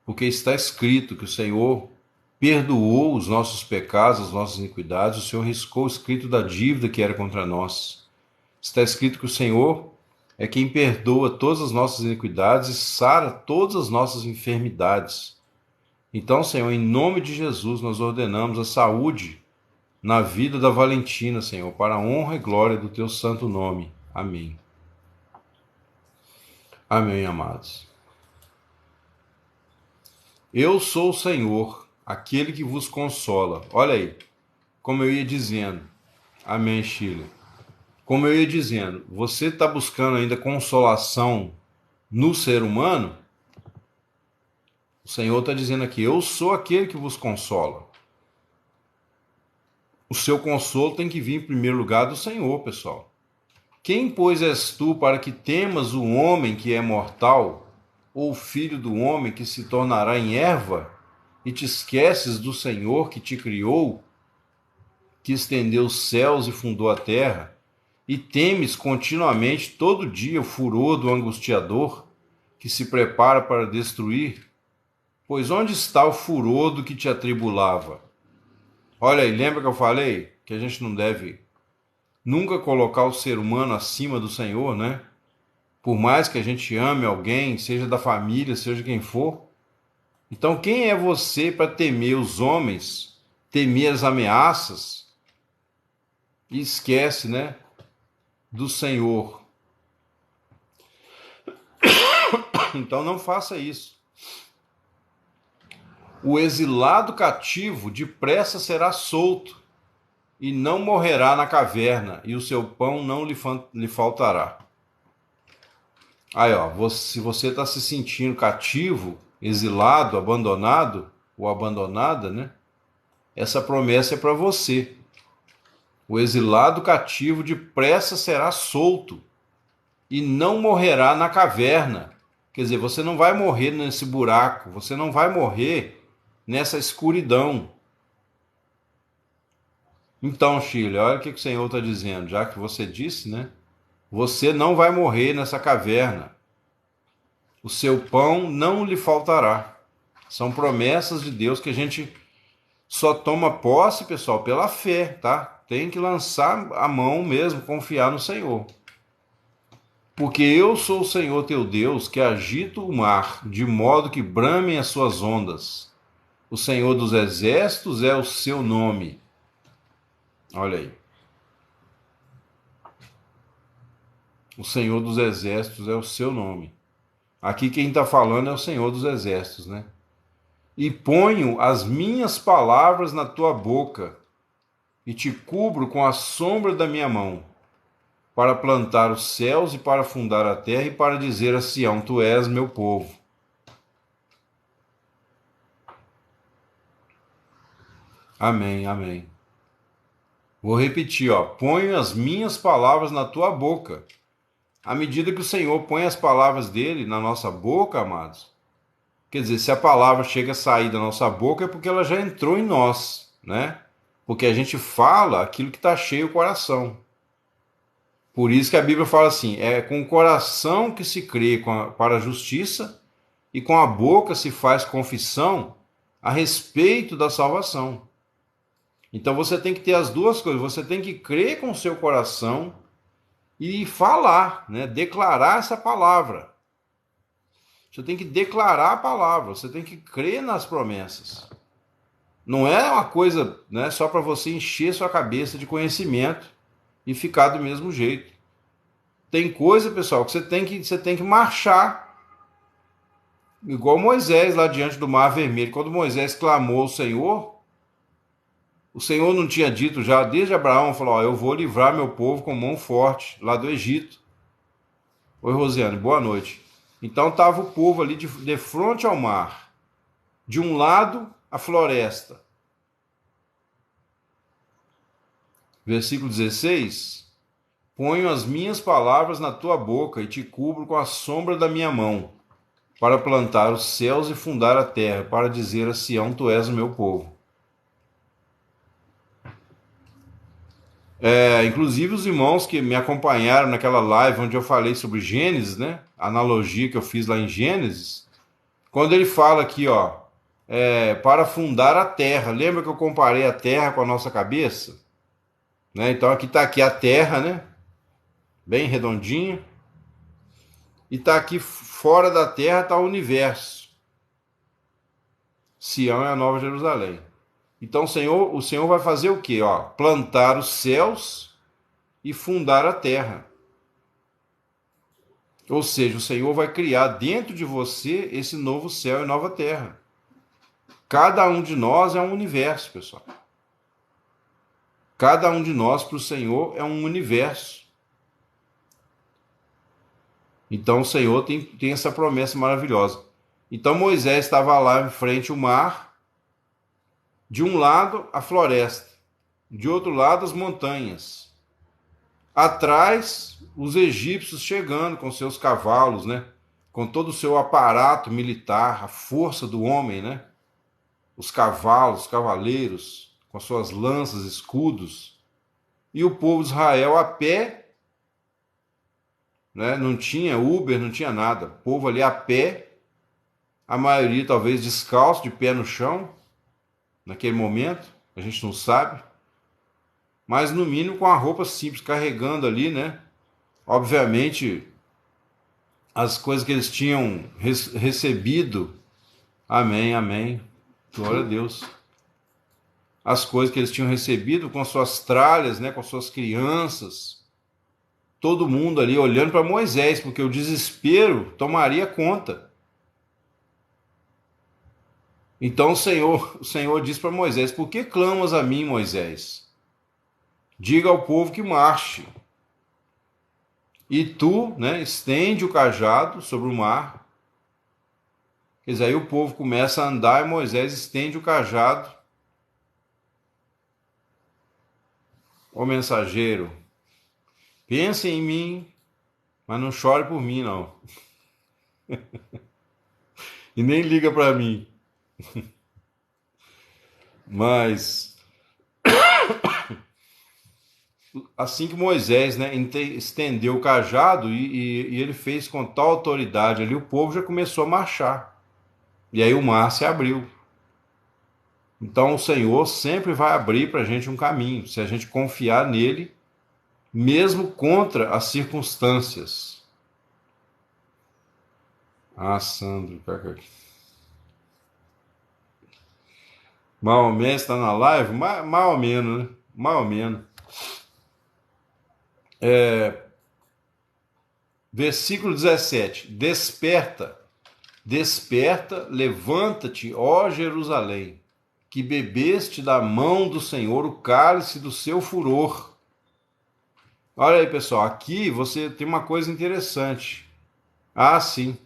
porque está escrito que o Senhor perdoou os nossos pecados, as nossas iniquidades, o Senhor riscou o escrito da dívida que era contra nós. Está escrito que o Senhor é quem perdoa todas as nossas iniquidades e sara todas as nossas enfermidades. Então, Senhor, em nome de Jesus, nós ordenamos a saúde na vida da Valentina, Senhor, para a honra e glória do teu santo nome. Amém. Amém, amados. Eu sou o Senhor, aquele que vos consola. Olha aí, como eu ia dizendo. Amém, Sheila. Como eu ia dizendo, você está buscando ainda consolação no ser humano? O Senhor está dizendo aqui, eu sou aquele que vos consola. O seu consolo tem que vir em primeiro lugar do Senhor, pessoal. Quem, pois, és tu para que temas o homem que é mortal, ou o filho do homem que se tornará em erva, e te esqueces do Senhor que te criou, que estendeu os céus e fundou a terra, e temes continuamente todo dia o furor do angustiador, que se prepara para destruir? Pois onde está o furor do que te atribulava? Olha aí, lembra que eu falei que a gente não deve nunca colocar o ser humano acima do Senhor, né? Por mais que a gente ame alguém, seja da família, seja quem for. Então, quem é você para temer os homens, temer as ameaças? E esquece, né, do Senhor. Então, não faça isso. O exilado cativo depressa será solto, e não morrerá na caverna, e o seu pão não lhe faltará. Aí, ó, se você está se sentindo cativo, exilado, abandonado ou abandonada, né? Essa promessa é para você. O exilado cativo depressa será solto e não morrerá na caverna. Quer dizer, você não vai morrer nesse buraco, você não vai morrer nessa escuridão. Então, Shirley, olha o que o Senhor está dizendo, já que você disse, né? Você não vai morrer nessa caverna. O seu pão não lhe faltará. São promessas de Deus que a gente só toma posse, pessoal, pela fé, tá? Tem que lançar a mão mesmo, confiar no Senhor. Porque eu sou o Senhor teu Deus, que agito o mar, de modo que bramem as suas ondas. O Senhor dos exércitos é o seu nome. Olha aí. O Senhor dos exércitos é o seu nome. Aqui quem está falando é o Senhor dos exércitos, né? E ponho as minhas palavras na tua boca, e te cubro com a sombra da minha mão, para plantar os céus e para fundar a terra, e para dizer a Sião, tu és meu povo. Amém, amém. Vou repetir, ó. Ponho as minhas palavras na tua boca. À medida que o Senhor põe as palavras dele na nossa boca, amados, quer dizer, se a palavra chega a sair da nossa boca é porque ela já entrou em nós, né? Porque a gente fala aquilo que está cheio o coração. Por isso que a Bíblia fala assim, é com o coração que se crê para a justiça e com a boca se faz confissão a respeito da salvação. Então você tem que ter as duas coisas, você tem que crer com o seu coração e falar, né? Declarar essa palavra. Você tem que declarar a palavra, você tem que crer nas promessas. Não é uma coisa, né, só para você encher sua cabeça de conhecimento e ficar do mesmo jeito. Tem coisa, pessoal, que você tem que marchar. Igual Moisés lá diante do Mar Vermelho. Quando Moisés clamou ao Senhor, o Senhor não tinha dito já desde Abraão, falou, ó, eu vou livrar meu povo com mão forte lá do Egito. Oi, Rosiane, boa noite. Então estava o povo ali de frente ao mar. De um lado, a floresta. Versículo 16. Ponho as minhas palavras na tua boca e te cubro com a sombra da minha mão, para plantar os céus e fundar a terra, para dizer a Sião, tu és o meu povo. Inclusive os irmãos que me acompanharam naquela live onde eu falei sobre Gênesis, né? A analogia que eu fiz lá em Gênesis, quando ele fala aqui, ó, para fundar a terra. Lembra que eu comparei a terra com a nossa cabeça? Né? Então aqui está aqui a terra, né? Bem redondinha. E está aqui fora da terra está o universo. Sião é a Nova Jerusalém. Então o Senhor vai fazer o quê? Ó, plantar os céus e fundar a terra. Ou seja, o Senhor vai criar dentro de você esse novo céu e nova terra. Cada um de nós é um universo, pessoal. Cada um de nós para o Senhor é um universo. Então o Senhor tem essa promessa maravilhosa. Então Moisés estava lá em frente ao mar, de um lado a floresta, de outro lado as montanhas. Atrás, os egípcios chegando com seus cavalos, né? Com todo o seu aparato militar, a força do homem, né? Os cavalos, os cavaleiros, com suas lanças, escudos. E o povo de Israel a pé, né? Não tinha Uber, não tinha nada. O povo ali a pé, a maioria talvez descalço, de pé no chão, naquele momento, a gente não sabe. Mas no mínimo com a roupa simples, carregando ali, né? Obviamente, as coisas que eles tinham recebido. Amém, amém. Glória a Deus. As coisas que eles tinham recebido com suas tralhas, né? Com suas crianças. Todo mundo ali olhando para Moisés, porque o desespero tomaria conta. Então o Senhor diz para Moisés: por que clamas a mim, Moisés? Diga ao povo que marche. E tu, né, estende o cajado sobre o mar. Quer dizer, aí o povo começa a andar e Moisés estende o cajado. Ó mensageiro, pense em mim, mas não chore por mim, não. E nem liga para mim. Mas assim que Moisés, né, estendeu o cajado e ele fez com tal autoridade ali, o povo já começou a marchar. E aí o mar se abriu. Então o Senhor sempre vai abrir para a gente um caminho, se a gente confiar nele, mesmo contra as circunstâncias. Ah, Sandro, Maomé está na live? Mais ou menos, né? Mais ou menos. Versículo 17. Desperta, desperta, levanta-te, ó Jerusalém, que bebeste da mão do Senhor o cálice do seu furor. Olha aí, pessoal, aqui você tem uma coisa interessante. Ah, sim.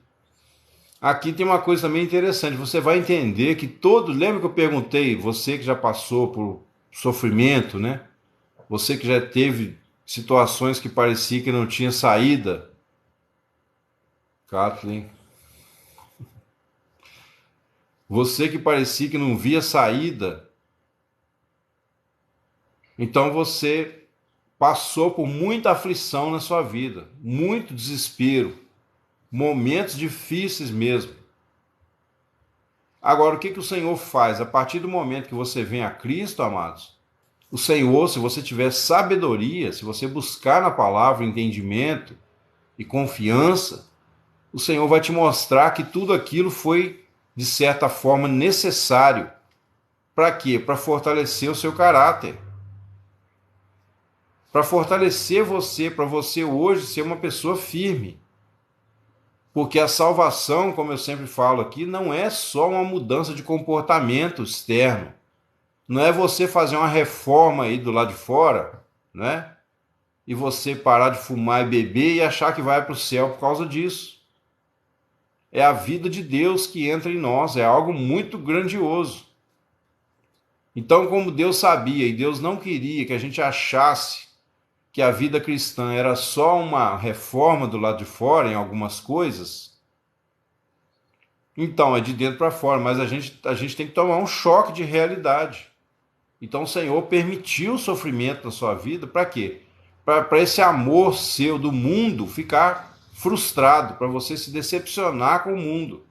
Aqui tem uma coisa também interessante. Você vai entender que todo. Lembra que eu perguntei, você que já passou por sofrimento, né? Você que já teve situações que parecia que não tinha saída. Kathleen. Você que parecia que não via saída. Então você passou por muita aflição na sua vida, muito desespero, momentos difíceis mesmo. Agora, o que o Senhor faz? A partir do momento que você vem a Cristo, amados, o Senhor, se você tiver sabedoria, se você buscar na palavra entendimento e confiança, o Senhor vai te mostrar que tudo aquilo foi, de certa forma, necessário. Para quê? Para fortalecer o seu caráter. Para fortalecer você, para você hoje ser uma pessoa firme. Porque a salvação, como eu sempre falo aqui, não é só uma mudança de comportamento externo. Não é você fazer uma reforma aí do lado de fora, né? E você parar de fumar e beber e achar que vai para o céu por causa disso. É a vida de Deus que entra em nós, é algo muito grandioso. Então, como Deus sabia e Deus não queria que a gente achasse que a vida cristã era só uma reforma do lado de fora em algumas coisas, então é de dentro para fora, mas a gente tem que tomar um choque de realidade. Então o Senhor permitiu o sofrimento na sua vida, para quê? Para esse amor seu do mundo ficar frustrado, para você se decepcionar com o mundo.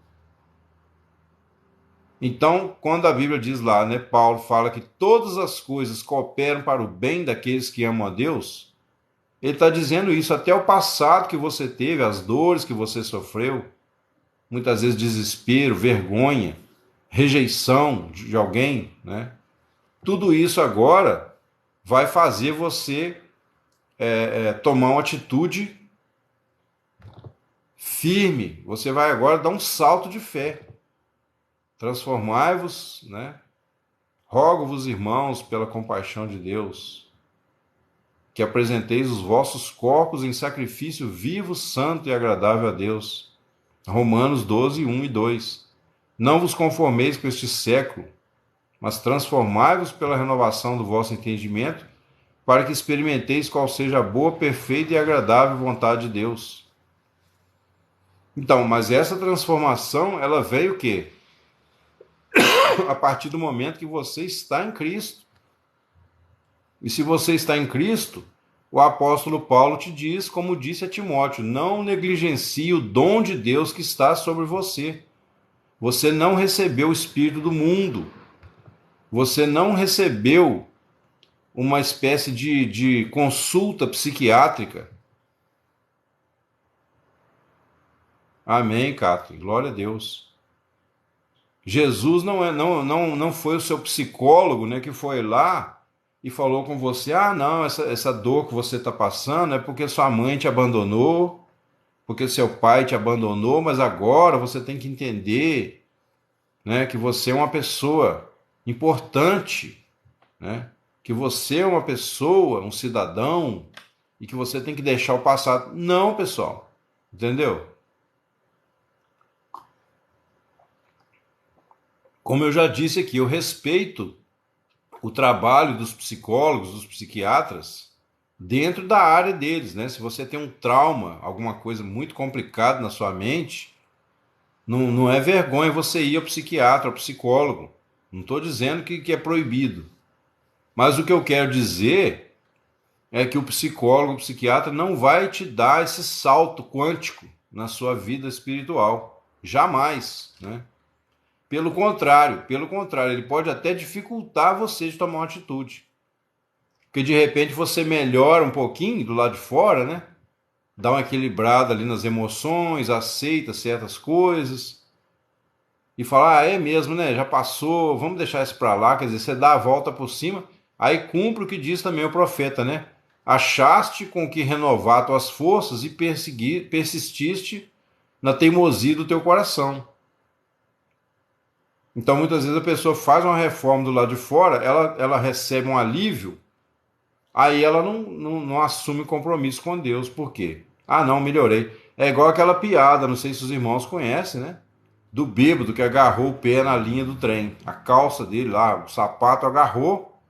Então, quando a Bíblia diz lá, né, Paulo fala que todas as coisas cooperam para o bem daqueles que amam a Deus, ele está dizendo isso, até o passado que você teve, as dores que você sofreu, muitas vezes desespero, vergonha, rejeição de alguém, né? Tudo isso agora vai fazer você tomar uma atitude firme. Você vai agora dar um salto de fé. Transformai-vos, né? Rogo-vos, irmãos, pela compaixão de Deus, que apresenteis os vossos corpos em sacrifício vivo, santo e agradável a Deus. Romanos 12, 1 e 2. Não vos conformeis com este século, mas transformai-vos pela renovação do vosso entendimento, para que experimenteis qual seja a boa, perfeita e agradável vontade de Deus. Então, mas essa transformação, ela veio o quê? A partir do momento que você está em Cristo. E se você está em Cristo, o apóstolo Paulo te diz, como disse a Timóteo, não negligencie o dom de Deus que está sobre você. Você não recebeu o espírito do mundo. Você não recebeu uma espécie de consulta psiquiátrica. Amém, Cato. Glória a Deus. Jesus não foi o seu psicólogo, né, que foi lá e falou com você, não, essa dor que você está passando é porque sua mãe te abandonou, porque seu pai te abandonou, mas agora você tem que entender, né, que você é uma pessoa importante, né, que você é uma pessoa, um cidadão, e que você tem que deixar o passado. Não, pessoal, entendeu? Como eu já disse aqui, eu respeito o trabalho dos psicólogos, dos psiquiatras, dentro da área deles, né? Se você tem um trauma, alguma coisa muito complicada na sua mente, não é vergonha você ir ao psiquiatra, ao psicólogo. Não estou dizendo que é proibido. Mas o que eu quero dizer é que o psicólogo, o psiquiatra não vai te dar esse salto quântico na sua vida espiritual. Jamais, né? Pelo contrário, ele pode até dificultar você de tomar uma atitude. Porque de repente você melhora um pouquinho do lado de fora, né? Dá uma equilibrada ali nas emoções, aceita certas coisas e fala, é mesmo, né? Já passou, vamos deixar isso para lá. Quer dizer, você dá a volta por cima, aí cumpre o que diz também o profeta, né? Achaste com que renovar tuas forças e persististe na teimosia do teu coração. Então, muitas vezes a pessoa faz uma reforma do lado de fora, ela recebe um alívio, aí ela não assume compromisso com Deus. Por quê? Não, melhorei. É igual aquela piada, não sei se os irmãos conhecem, né? Do bêbado que agarrou o pé na linha do trem. A calça dele lá, o sapato agarrou,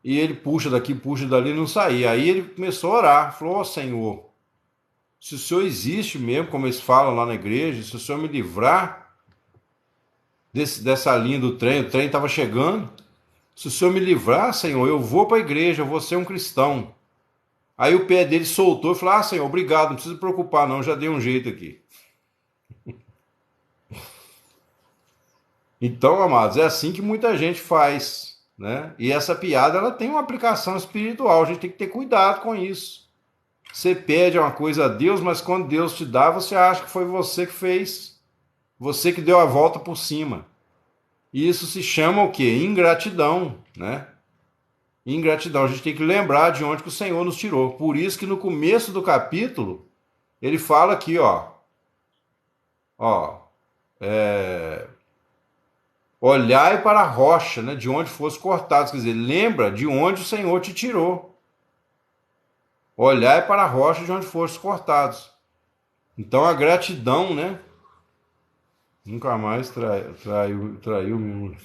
e ele puxa daqui, puxa dali, não saía. Aí ele começou a orar, falou, Senhor, se o Senhor existe mesmo, como eles falam lá na igreja, se o Senhor me livrar dessa linha do trem, o trem estava chegando. Se o Senhor me livrar, Senhor, eu vou para a igreja, eu vou ser um cristão. Aí o pé dele soltou e falou, Senhor, obrigado, não precisa se preocupar não, já dei um jeito aqui. Então, amados, é assim que muita gente faz, né? E essa piada, ela tem uma aplicação espiritual, a gente tem que ter cuidado com isso. Você pede uma coisa a Deus, mas quando Deus te dá, você acha que foi você que fez. Você que deu a volta por cima. E isso se chama o quê? Ingratidão, né? Ingratidão. A gente tem que lembrar de onde que o Senhor nos tirou. Por isso que no começo do capítulo, ele fala aqui, olhai para a rocha, né, de onde fosse cortados. Quer dizer, lembra de onde o Senhor te tirou. Olhai para a rocha de onde fosse cortados. Então a gratidão, né? Nunca mais traiu mesmo.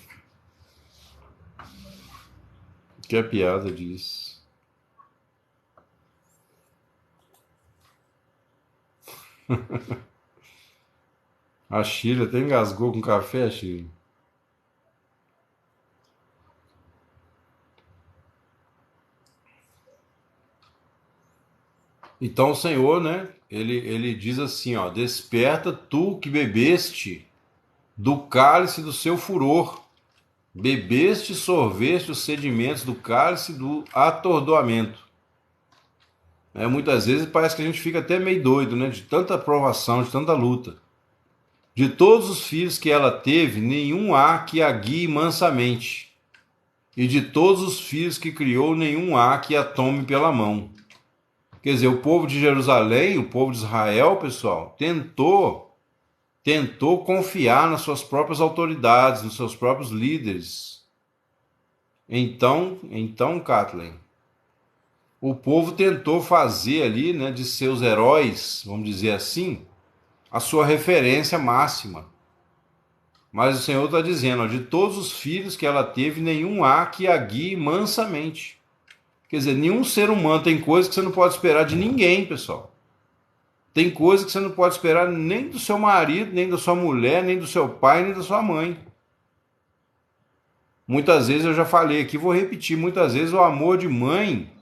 Que a piada diz. A Sheila até engasgou com café, Sheila. Então o Senhor, né? Ele diz assim, desperta tu que bebeste do cálice do seu furor, bebeste e sorveste os sedimentos do cálice do atordoamento. Muitas vezes parece que a gente fica até meio doido, né? De tanta provação, de tanta luta. De todos os filhos que ela teve, nenhum há que a guie mansamente. e de todos os filhos que criou, nenhum há que a tome pela mão. Quer dizer, o povo de Jerusalém, o povo de Israel, pessoal, tentou confiar nas suas próprias autoridades, nos seus próprios líderes. Então, Kathleen, o povo tentou fazer ali, né, de seus heróis, vamos dizer assim, a sua referência máxima. Mas o Senhor está dizendo, ó, de todos os filhos que ela teve, nenhum há que a guie mansamente. Quer dizer, nenhum ser humano tem coisa que você não pode esperar de ninguém, pessoal. Tem coisa que você não pode esperar nem do seu marido, nem da sua mulher, nem do seu pai, nem da sua mãe. Muitas vezes eu já falei aqui, vou repetir, muitas vezes o amor de mãe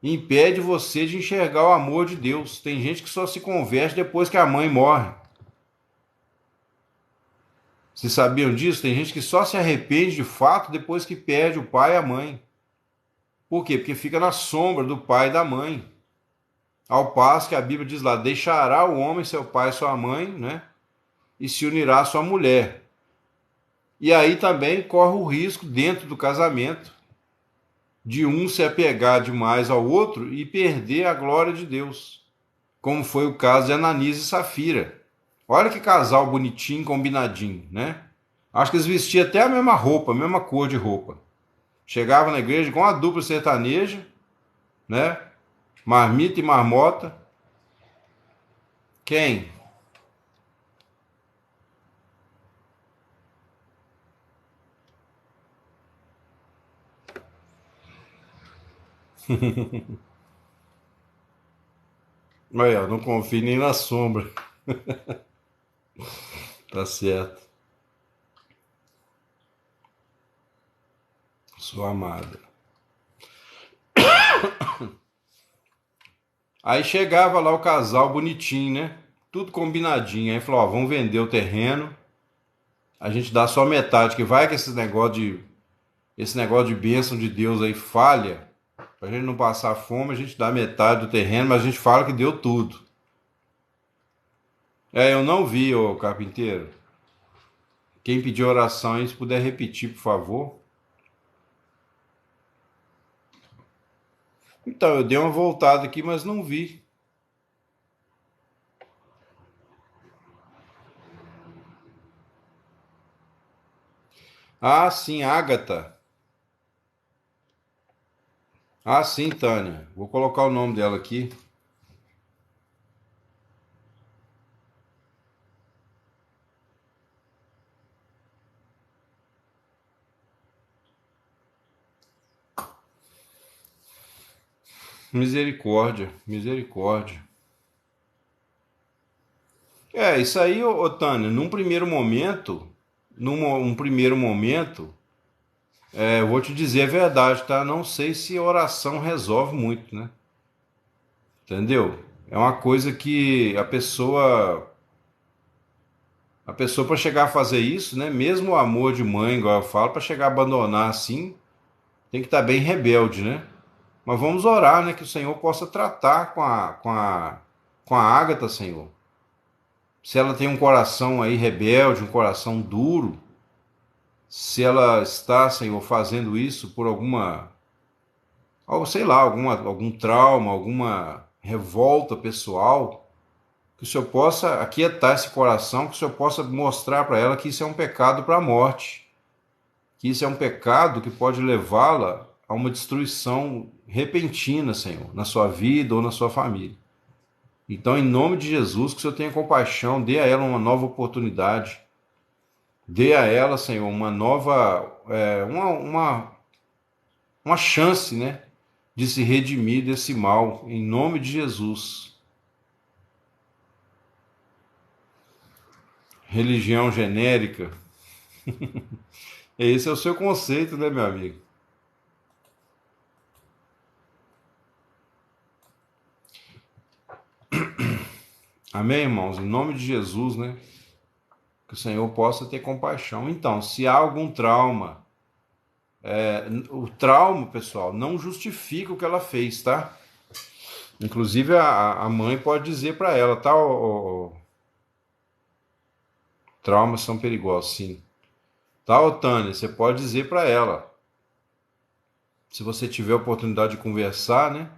impede você de enxergar o amor de Deus. Tem gente que só se converte depois que a mãe morre. Vocês sabiam disso? Tem gente que só se arrepende de fato depois que perde o pai e a mãe. Por quê? Porque fica na sombra do pai e da mãe. Ao passo que a Bíblia diz lá, deixará o homem seu pai e sua mãe, né? E se unirá à sua mulher. E aí também corre o risco, dentro do casamento, de um se apegar demais ao outro e perder a glória de Deus. Como foi o caso de Ananias e Safira. Olha que casal bonitinho, combinadinho, né? Acho que eles vestiam até a mesma roupa, a mesma cor de roupa. Chegava na igreja com uma dupla sertaneja, né? Marmita e marmota. Quem? Olha, eu não confio nem na sombra. Tá certo. Sua amada. Aí chegava lá o casal bonitinho, né? Tudo combinadinho. Aí falou, ó, vamos vender o terreno. A gente dá só metade, que vai que esse negócio de bênção de Deus aí falha. Pra gente não passar fome, a gente dá metade do terreno, mas a gente fala que deu tudo. Eu não vi, ô carpinteiro. Quem pediu oração aí, se puder repetir, por favor. Então, eu dei uma voltada aqui, mas não vi. Ah, sim, Ágata. Ah, sim, Tânia. Vou colocar o nome dela aqui. Misericórdia, misericórdia. Isso aí, ô Tânia, num primeiro momento, eu vou te dizer a verdade, tá? Não sei se oração resolve muito, né? Entendeu? É uma coisa que a pessoa para chegar a fazer isso, né? Mesmo o amor de mãe, igual eu falo, para chegar a abandonar assim, tem que estar bem rebelde, né? Mas vamos orar, né? Que o Senhor possa tratar com a Ágata, Senhor. Se ela tem um coração aí rebelde, um coração duro, se ela está, Senhor, fazendo isso por sei lá, algum trauma, alguma revolta pessoal, que o Senhor possa aquietar esse coração, que o Senhor possa mostrar para ela que isso é um pecado para a morte, que isso é um pecado que pode levá-la a uma destruição repentina, Senhor, na sua vida ou na sua família. Então, em nome de Jesus, que o Senhor tenha compaixão, dê a ela uma nova oportunidade, dê a ela, Senhor, uma nova, uma chance, né, de se redimir desse mal, em nome de Jesus. Religião genérica. Esse é o seu conceito, né, meu amigo? Amém, irmãos? Em nome de Jesus, né? Que o Senhor possa ter compaixão. Então, se há algum trauma, o trauma, pessoal, não justifica o que ela fez, tá? Inclusive, a mãe pode dizer para ela, tá? Traumas são perigosos, sim. Tá, Tânia? Você pode dizer para ela. se você tiver a oportunidade de conversar, né?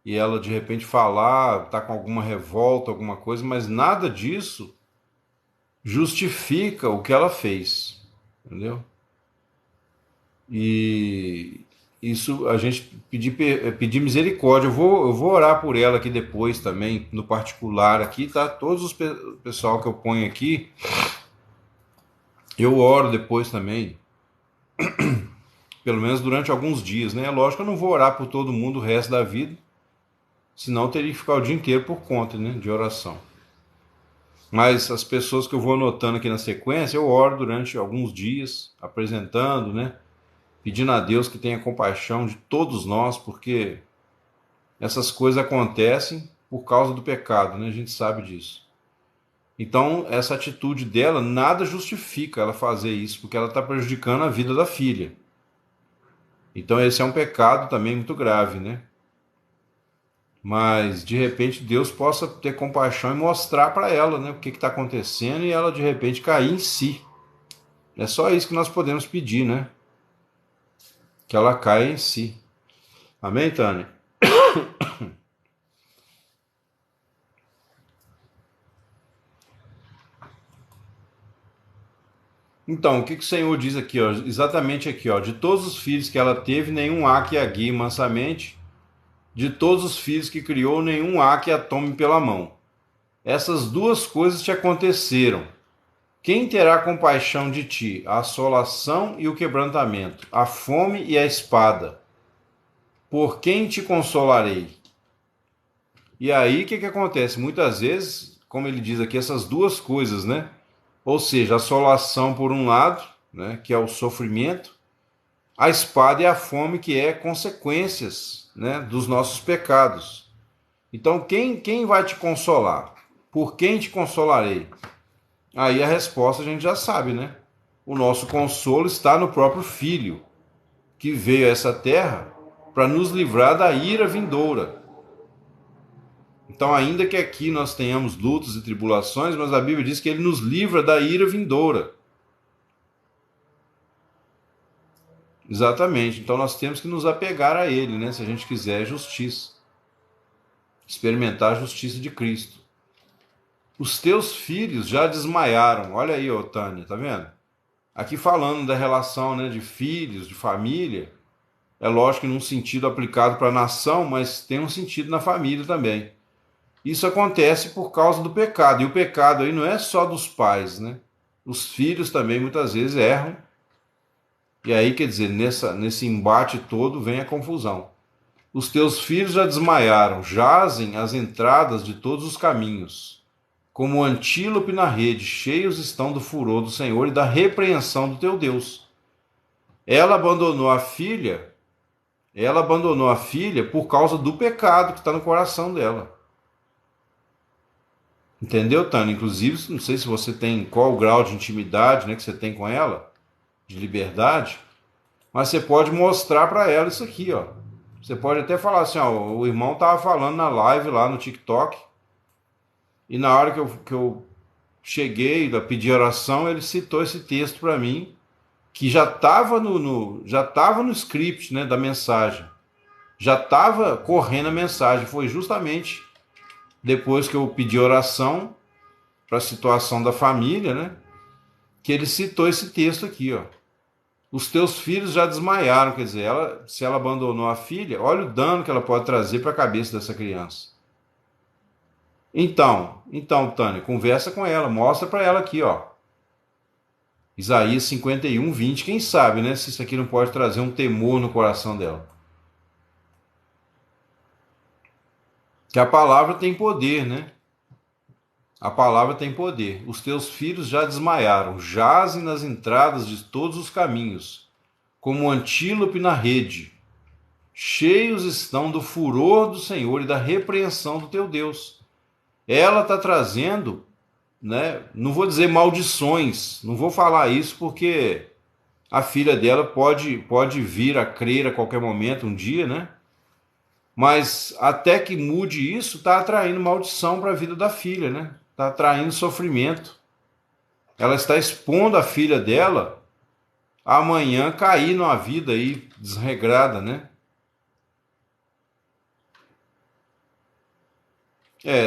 E ela de repente falar, tá com alguma revolta, alguma coisa, mas nada disso justifica o que ela fez, entendeu? E isso a gente pedir misericórdia. Eu vou orar por ela aqui depois também, no particular aqui, tá? Todos os pessoal que eu ponho aqui, eu oro depois também, pelo menos durante alguns dias, né? Lógico que eu não vou orar por todo mundo o resto da vida, senão eu teria que ficar o dia inteiro por conta, né, de oração. Mas as pessoas que eu vou anotando aqui na sequência, eu oro durante alguns dias, apresentando, né? Pedindo a Deus que tenha compaixão de todos nós, porque essas coisas acontecem por causa do pecado, né? A gente sabe disso. Então, essa atitude dela, nada justifica ela fazer isso, porque ela está prejudicando a vida da filha. Então, esse é um pecado também muito grave, né? Mas, de repente, Deus possa ter compaixão e mostrar para ela, né, o que está acontecendo e ela, de repente, cair em si. É só isso que nós podemos pedir, né? Que ela caia em si. Amém, Tânia? Então, o que o Senhor diz aqui, ó? Exatamente aqui, ó. De todos os filhos que ela teve, nenhum há que a guie mansamente. De todos os filhos que criou, nenhum há que a tome pela mão. Essas duas coisas te aconteceram. Quem terá compaixão de ti? A assolação e o quebrantamento, a fome e a espada. Por quem te consolarei? E aí, o que acontece? Muitas vezes, como ele diz aqui, essas duas coisas, né? Ou seja, a assolação por um lado, né, que é o sofrimento, a espada e a fome, que é consequências, né, dos nossos pecados. Então, quem vai te consolar? Por quem te consolarei? Aí a resposta a gente já sabe, né? O nosso consolo está no próprio Filho, que veio a essa terra para nos livrar da ira vindoura. Então, ainda que aqui nós tenhamos lutas e tribulações, mas a Bíblia diz que ele nos livra da ira vindoura. Exatamente. Então, nós temos que nos apegar a ele, né? Se a gente quiser justiça. Experimentar a justiça de Cristo. Os teus filhos já desmaiaram. Olha aí, ô Tânia, tá vendo? Aqui falando da relação, né, de filhos, de família. É lógico que num sentido aplicado para a nação, mas tem um sentido na família também. Isso acontece por causa do pecado. E o pecado aí não é só dos pais, né? Os filhos também muitas vezes erram. E aí, quer dizer, nesse embate todo vem a confusão. Os teus filhos já desmaiaram, jazem às entradas de todos os caminhos. Como o antílope na rede, cheios estão do furor do Senhor e da repreensão do teu Deus. Ela abandonou a filha por causa do pecado que está no coração dela. Entendeu, Tânia? Inclusive, não sei se você tem qual o grau de intimidade, né, que você tem com ela, de liberdade, mas você pode mostrar para ela isso aqui, ó. Você pode até falar assim, ó, o irmão estava falando na live lá no TikTok, e na hora que eu cheguei a pedir oração, ele citou esse texto para mim, que já estava no script, né, da mensagem. Já estava correndo a mensagem. Foi justamente depois que eu pedi oração para a situação da família, né, que ele citou esse texto aqui, ó. Os teus filhos já desmaiaram, quer dizer, se ela abandonou a filha, olha o dano que ela pode trazer para a cabeça dessa criança. Então, Tânia, conversa com ela, mostra para ela aqui, ó. Isaías 51, 20, quem sabe, né, se isso aqui não pode trazer um temor no coração dela. Que a palavra tem poder, né? A palavra tem poder. Os teus filhos já desmaiaram, jazem nas entradas de todos os caminhos, como um antílope na rede. Cheios estão do furor do Senhor e da repreensão do teu Deus. Ela está trazendo, né? Não vou dizer maldições, não vou falar isso porque a filha dela pode vir a crer a qualquer momento, um dia, né? Mas até que mude isso, está atraindo maldição para a vida da filha, né? Está atraindo sofrimento. Ela está expondo a filha dela amanhã cair numa vida aí desregrada, né?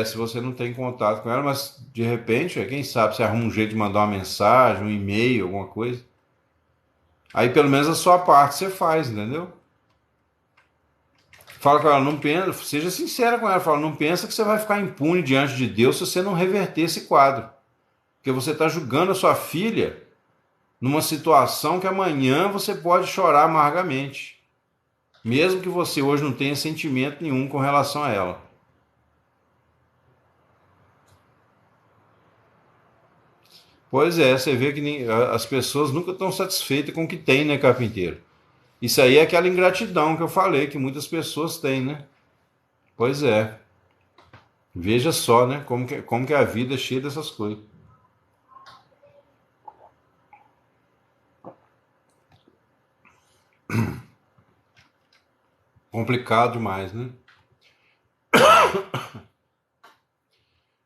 Se você não tem contato com ela, mas de repente, quem sabe você arruma um jeito de mandar uma mensagem, um e-mail, alguma coisa. Aí pelo menos a sua parte você faz, entendeu? Fala com ela, não pensa, seja sincera com ela, fala, não pensa que você vai ficar impune diante de Deus se você não reverter esse quadro. Porque você está julgando a sua filha numa situação que amanhã você pode chorar amargamente. Mesmo que você hoje não tenha sentimento nenhum com relação a ela. Pois é, você vê que as pessoas nunca estão satisfeitas com o que tem, né, carpinteiro? Isso aí é aquela ingratidão que eu falei, que muitas pessoas têm, né? Pois é. Veja só, né, como que a vida é cheia dessas coisas. Complicado demais, né?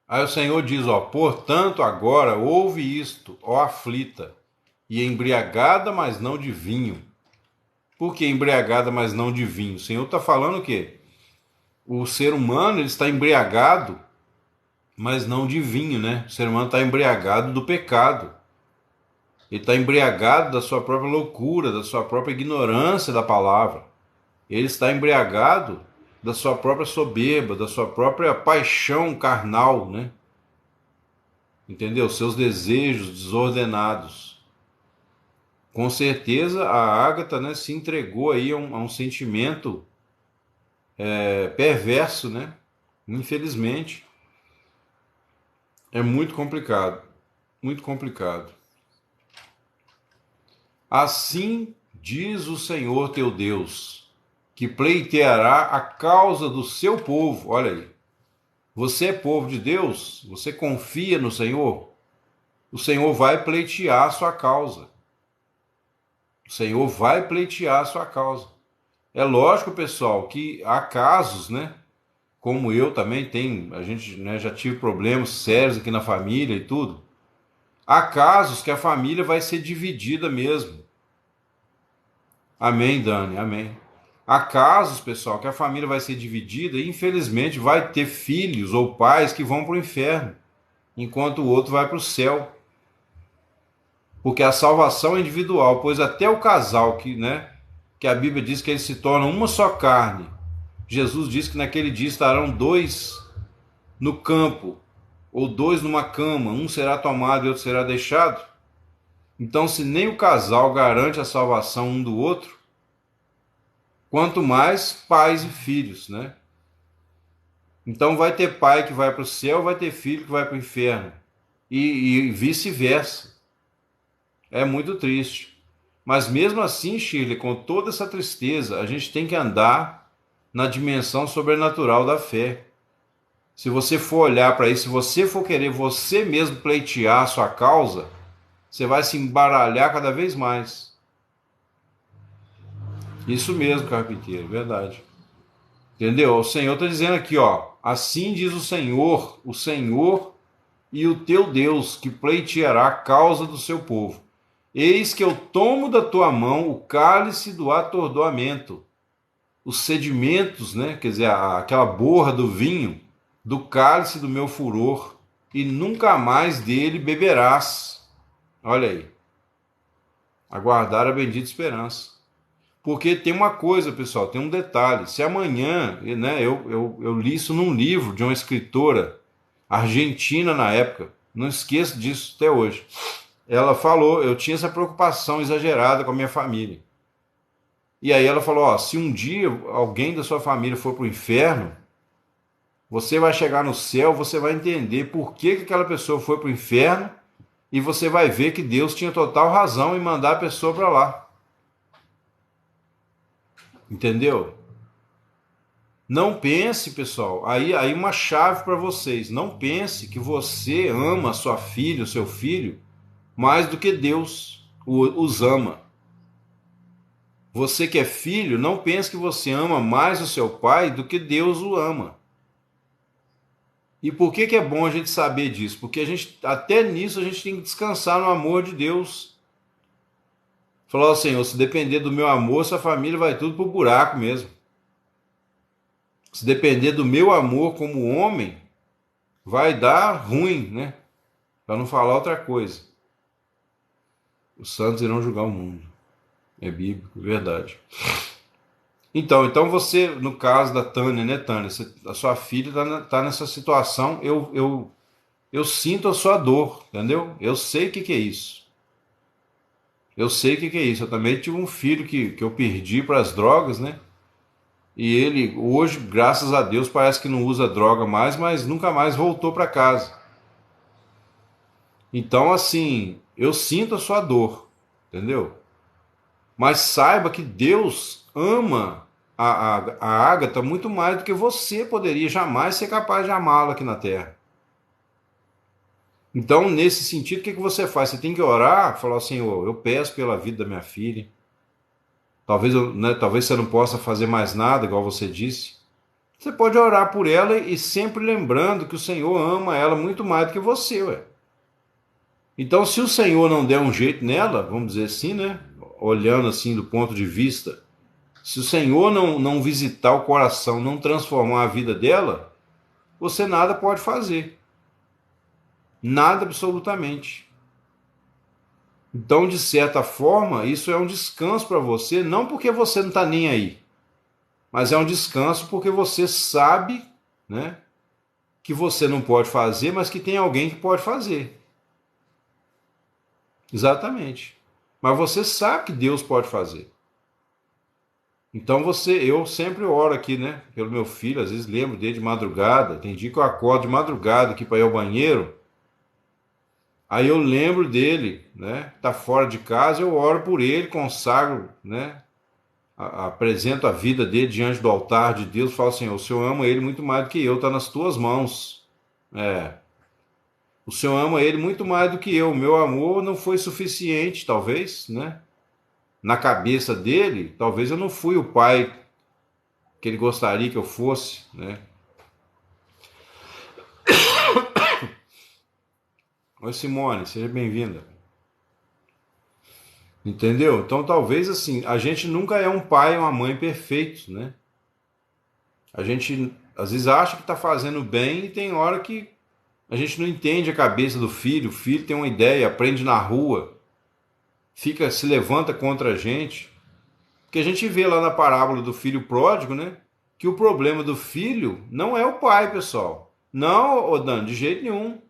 Aí o Senhor diz, ó, portanto agora ouve isto, ó aflita, e embriagada, mas não de vinho. Por que embriagada, mas não de vinho? O Senhor está falando o quê? O ser humano ele está embriagado, mas não de vinho, né? O ser humano está embriagado do pecado. Ele está embriagado da sua própria loucura, da sua própria ignorância da palavra. Ele está embriagado da sua própria soberba, da sua própria paixão carnal, né? Entendeu? Seus desejos desordenados. Com certeza a Ágata, né, se entregou aí a um sentimento perverso, né? Infelizmente. É muito complicado. Muito complicado. Assim diz o Senhor teu Deus, que pleiteará a causa do seu povo. Olha aí. Você é povo de Deus? Você confia no Senhor? O Senhor vai pleitear a sua causa. O Senhor vai pleitear a sua causa. É lógico, pessoal, que há casos, né? Como eu também tenho, a gente, né, já tive problemas sérios aqui na família e tudo. Há casos que a família vai ser dividida mesmo. Amém, Dani, amém. Há casos, pessoal, que a família vai ser dividida e infelizmente vai ter filhos ou pais que vão para o inferno, enquanto o outro vai para o céu. Porque a salvação é individual, pois até o casal que a Bíblia diz que eles se tornam uma só carne. Jesus disse que naquele dia estarão dois no campo, ou dois numa cama, um será tomado e outro será deixado. Então, se nem o casal garante a salvação um do outro, quanto mais pais e filhos, né? Então vai ter pai que vai para o céu, vai ter filho que vai para o inferno. E vice-versa. É muito triste. Mas mesmo assim, Shirley, com toda essa tristeza, a gente tem que andar na dimensão sobrenatural da fé. Se você for olhar para isso, se você for querer você mesmo pleitear a sua causa, você vai se embaralhar cada vez mais. Isso mesmo, carpinteiro, verdade. Entendeu? O Senhor está dizendo aqui, ó. Assim diz o Senhor e o teu Deus, que pleiteará a causa do seu povo. Eis que eu tomo da tua mão o cálice do atordoamento, os sedimentos, né? Quer dizer, aquela borra do vinho, do cálice do meu furor, e nunca mais dele beberás. Olha aí. Aguardar a bendita esperança. Porque tem uma coisa, pessoal, tem um detalhe. Se amanhã, né, eu li isso num livro de uma escritora argentina na época, não esqueço disso até hoje. Ela falou, eu tinha essa preocupação exagerada com a minha família. E aí ela falou, ó, se um dia alguém da sua família for para o inferno, você vai chegar no céu, você vai entender por que aquela pessoa foi para o inferno e você vai ver que Deus tinha total razão em mandar a pessoa para lá. Entendeu? Não pense, pessoal, aí uma chave para vocês. Não pense que você ama a sua filha, o seu filho, mais do que Deus os ama. Você que é filho, não pense que você ama mais o seu pai do que Deus o ama. E por que é bom a gente saber disso? Porque até nisso a gente tem que descansar no amor de Deus. Falou, Senhor, se depender do meu amor, sua família vai tudo pro buraco mesmo. Se depender do meu amor como homem, vai dar ruim, né? Para não falar outra coisa. Os santos irão julgar o mundo. É bíblico, verdade. Então você, no caso da Tânia, né, Tânia? A sua filha tá nessa situação. Eu sinto a sua dor, entendeu? Eu sei o que é isso. Eu sei o que é isso. Eu também tive um filho que eu perdi para as drogas, né? E ele, hoje, graças a Deus, parece que não usa droga mais, mas nunca mais voltou para casa. Então, assim, eu sinto a sua dor, entendeu? Mas saiba que Deus ama a Ágata muito mais do que você poderia jamais ser capaz de amá-la aqui na terra. Então, nesse sentido, o que você faz? Você tem que orar, falar, Senhor, eu peço pela vida da minha filha. Talvez você não possa fazer mais nada, igual você disse. Você pode orar por ela e sempre lembrando que o Senhor ama ela muito mais do que você, ué. Então, se o Senhor não der um jeito nela, vamos dizer assim, né? Olhando assim do ponto de vista, se o Senhor não visitar o coração, não transformar a vida dela, você nada pode fazer. Nada absolutamente. Então, de certa forma, isso é um descanso para você, não porque você não está nem aí, mas é um descanso porque você sabe, né, que você não pode fazer, mas que tem alguém que pode fazer. Exatamente. Mas você sabe que Deus pode fazer. Então eu sempre oro aqui, né, pelo meu filho, às vezes lembro dele de madrugada, tem dia que eu acordo de madrugada aqui para ir ao banheiro, aí eu lembro dele, né, tá fora de casa, eu oro por ele, consagro, né, apresento a vida dele diante do altar de Deus, falo assim, o Senhor ama ele muito mais do que eu, tá nas tuas mãos. O Senhor ama ele muito mais do que eu, o meu amor não foi suficiente, talvez, né? Na cabeça dele, talvez eu não fui o pai que ele gostaria que eu fosse, né? Oi, Simone, seja bem-vinda. Entendeu? Então, talvez assim, a gente nunca é um pai ou uma mãe perfeitos, né? A gente às vezes acha que está fazendo bem e tem hora que a gente não entende a cabeça do filho. O filho tem uma ideia, aprende na rua, se levanta contra a gente. Porque a gente vê lá na parábola do filho pródigo, né? Que o problema do filho não é o pai, pessoal. Não, Dan, de jeito nenhum.